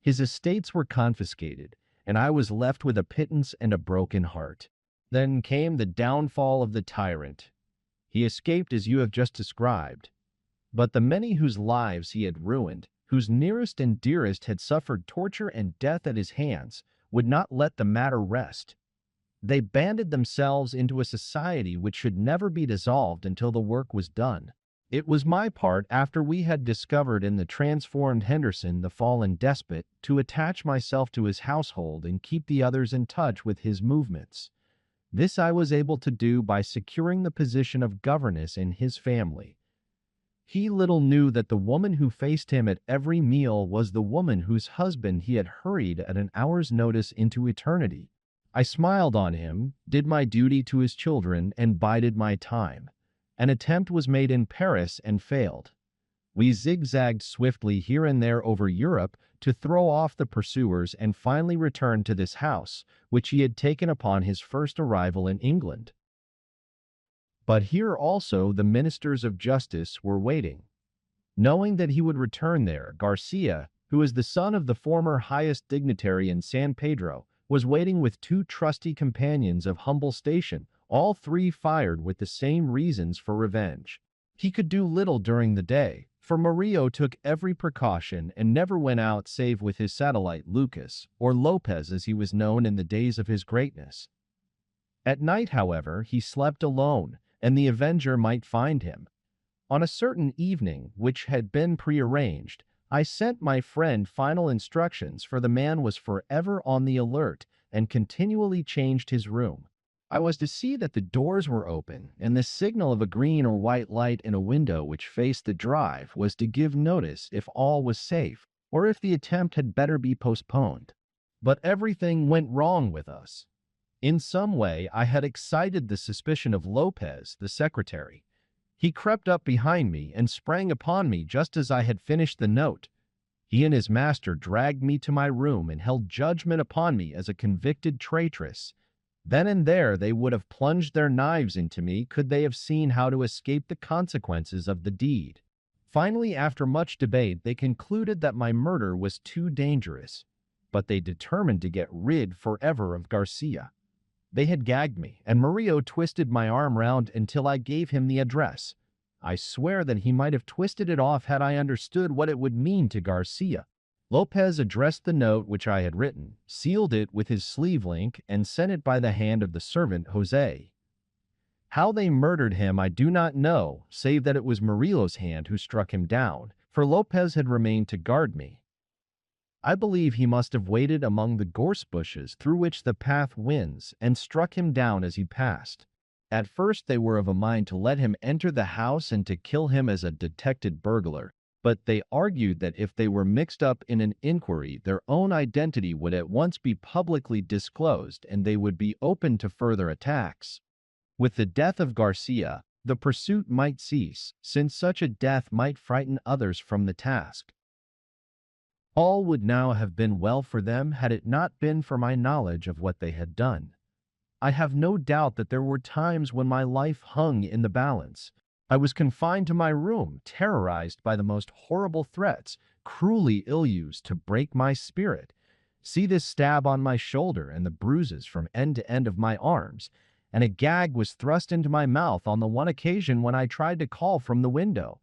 S1: His estates were confiscated, and I was left with a pittance and a broken heart. Then came the downfall of the tyrant. He escaped as you have just described. But the many whose lives he had ruined, whose nearest and dearest had suffered torture and death at his hands, would not let the matter rest. They banded themselves into a society which should never be dissolved until the work was done. It was my part, after we had discovered in the transformed Henderson the fallen despot, to attach myself to his household and keep the others in touch with his movements. This I was able to do by securing the position of governess in his family. He little knew that the woman who faced him at every meal was the woman whose husband he had hurried at an hour's notice into eternity. I smiled on him, did my duty to his children, and bided my time. An attempt was made in Paris and failed. We zigzagged swiftly here and there over Europe to throw off the pursuers and finally returned to this house, which he had taken upon his first arrival in England. But here also the ministers of justice were waiting. Knowing that he would return there, Garcia, who is the son of the former highest dignitary in San Pedro, was waiting with two trusty companions of humble station, all three fired with the same reasons for revenge. He could do little during the day, for Murillo took every precaution and never went out save with his satellite Lucas, or Lopez as he was known in the days of his greatness. At night, however, he slept alone, and the avenger might find him. On a certain evening, which had been prearranged, I sent my friend final instructions, for the man was forever on the alert and continually changed his room. I was to see that the doors were open, and the signal of a green or white light in a window which faced the drive was to give notice if all was safe, or if the attempt had better be postponed. But everything went wrong with us. In some way I had excited the suspicion of Lopez, the secretary. He crept up behind me and sprang upon me just as I had finished the note. He and his master dragged me to my room and held judgment upon me as a convicted traitress. Then and there they would have plunged their knives into me could they have seen how to escape the consequences of the deed. Finally, after much debate, they concluded that my murder was too dangerous, but they determined to get rid forever of Garcia. They had gagged me, and Murillo twisted my arm round until I gave him the address. I swear that he might have twisted it off had I understood what it would mean to Garcia. Lopez addressed the note which I had written, sealed it with his sleeve link, and sent it by the hand of the servant Jose. How they murdered him I do not know, save that it was Murillo's hand who struck him down, for Lopez had remained to guard me. I believe he must have waited among the gorse bushes through which the path winds, and struck him down as he passed. At first they were of a mind to let him enter the house and to kill him as a detected burglar, but they argued that if they were mixed up in an inquiry, their own identity would at once be publicly disclosed and they would be open to further attacks. With the death of Garcia, the pursuit might cease, since such a death might frighten others from the task. All would now have been well for them had it not been for my knowledge of what they had done. I have no doubt that there were times when my life hung in the balance. I was confined to my room, terrorized by the most horrible threats, cruelly ill-used to break my spirit. See this stab on my shoulder and the bruises from end to end of my arms, and a gag was thrust into my mouth on the one occasion when I tried to call from the window.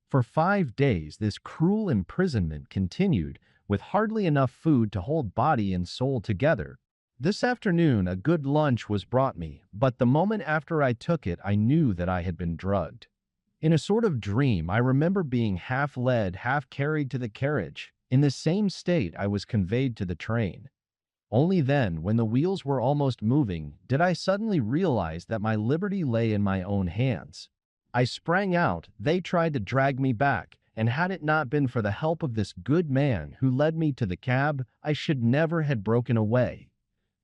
S1: For 5 days this cruel imprisonment continued, with hardly enough food to hold body and soul together. This afternoon a good lunch was brought me, but the moment after I took it I knew that I had been drugged. In a sort of dream I remember being half led, half carried to the carriage. In the same state I was conveyed to the train. Only then, when the wheels were almost moving, did I suddenly realize that my liberty lay in my own hands. I sprang out, they tried to drag me back, and had it not been for the help of this good man who led me to the cab, I should never have broken away.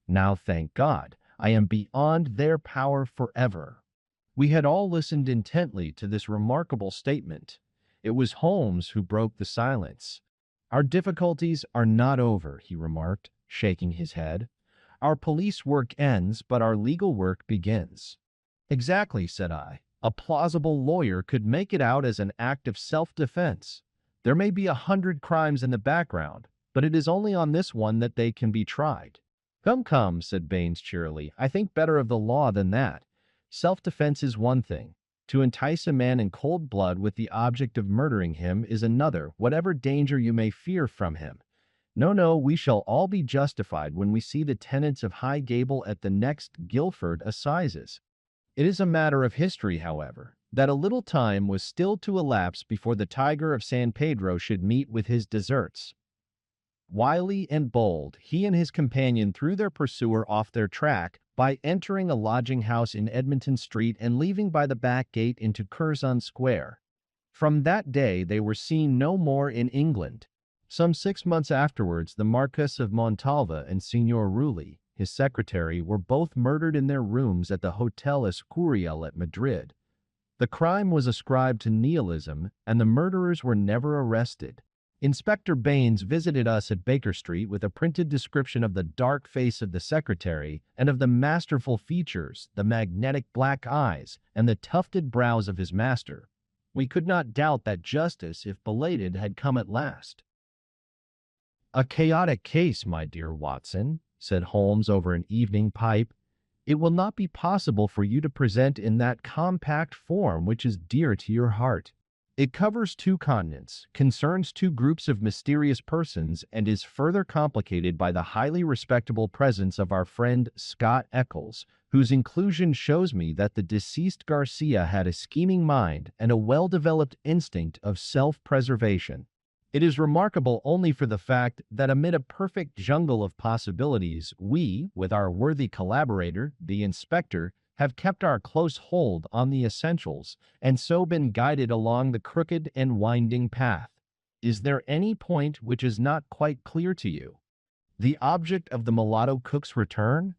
S1: Now, thank God, I am beyond their power forever." We had all listened intently to this remarkable statement. It was Holmes who broke the silence. "Our difficulties are not over," he remarked, shaking his head. "Our police work ends, but our legal work begins." "Exactly," said I. "A plausible lawyer could make it out as an act of self-defense. There may be 100 crimes in the background, but it is only on this one that they can be tried." "Come, come," said Baines cheerily. "I think better of the law than that. Self-defense is one thing. To entice a man in cold blood with the object of murdering him is another, whatever danger you may fear from him. No, no, we shall all be justified when we see the tenants of High Gable at the next Guildford Assizes. It is a matter of history, however. that a little time was still to elapse before the tiger of San Pedro should meet with his deserts. Wily and bold, he and his companion threw their pursuer off their track by entering a lodging house in Edmonton Street and leaving by the back gate into Curzon Square. From that day they were seen no more in England. Some 6 months afterwards, the Marquess of Montalva and Signor Rulli, his secretary, were both murdered in their rooms at the Hotel Escurial at Madrid. The crime was ascribed to nihilism, and the murderers were never arrested. Inspector Baines visited us at Baker Street with a printed description of the dark face of the secretary and of the masterful features, the magnetic black eyes, and the tufted brows of his master. We could not doubt that justice, if belated, had come at last. "A chaotic case, my dear Watson," said Holmes over an evening pipe. "It will not be possible for you to present in that compact form which is dear to your heart. It covers 2 continents, concerns 2 groups of mysterious persons, and is further complicated by the highly respectable presence of our friend Scott Eccles, whose inclusion shows me that the deceased Garcia had a scheming mind and a well-developed instinct of self-preservation. It is remarkable only for the fact that amid a perfect jungle of possibilities, we, with our worthy collaborator, the inspector, have kept our close hold on the essentials, and so been guided along the crooked and winding path. Is there any point which is not quite clear to you? The object of the mulatto cook's return?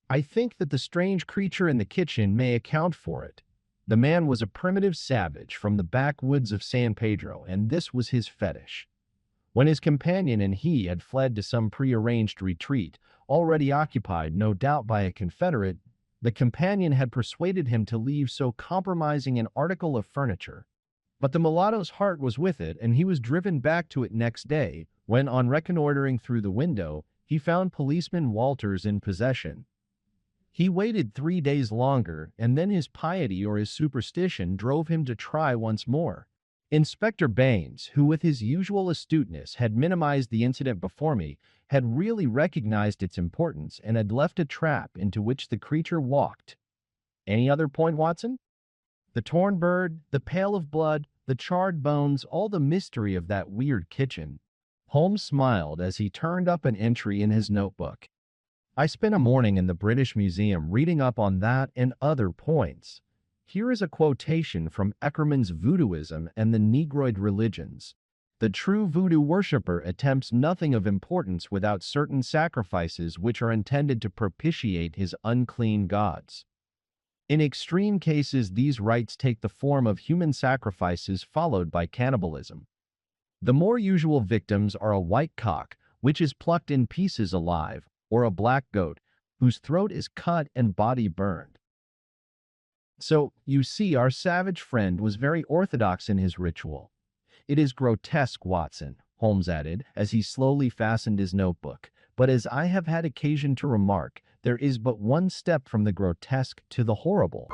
S1: I think that the strange creature in the kitchen may account for it. The man was a primitive savage from the backwoods of San Pedro, and this was his fetish. When his companion and he had fled to some prearranged retreat, already occupied no doubt by a confederate, the companion had persuaded him to leave so compromising an article of furniture. But the mulatto's heart was with it, and he was driven back to it next day, when, on reconnoitering through the window, he found Policeman Walters in possession. He waited 3 days longer, and then his piety or his superstition drove him to try once more. Inspector Baines, who with his usual astuteness had minimized the incident before me, had really recognized its importance and had left a trap into which the creature walked. Any other point, Watson? The torn bird, the pail of blood, the charred bones, all the mystery of that weird kitchen. Holmes smiled as he turned up an entry in his notebook. I spent a morning in the British Museum reading up on that and other points. Here is a quotation from Eckermann's Voodooism and the Negroid Religions. The true voodoo worshipper attempts nothing of importance without certain sacrifices which are intended to propitiate his unclean gods. In extreme cases, these rites take the form of human sacrifices followed by cannibalism. The more usual victims are a white cock, which is plucked in pieces alive, or a black goat, whose throat is cut and body burned. So, you see, our savage friend was very orthodox in his ritual. It is grotesque, Watson, Holmes added, as he slowly fastened his notebook, but as I have had occasion to remark, there is but one step from the grotesque to the horrible.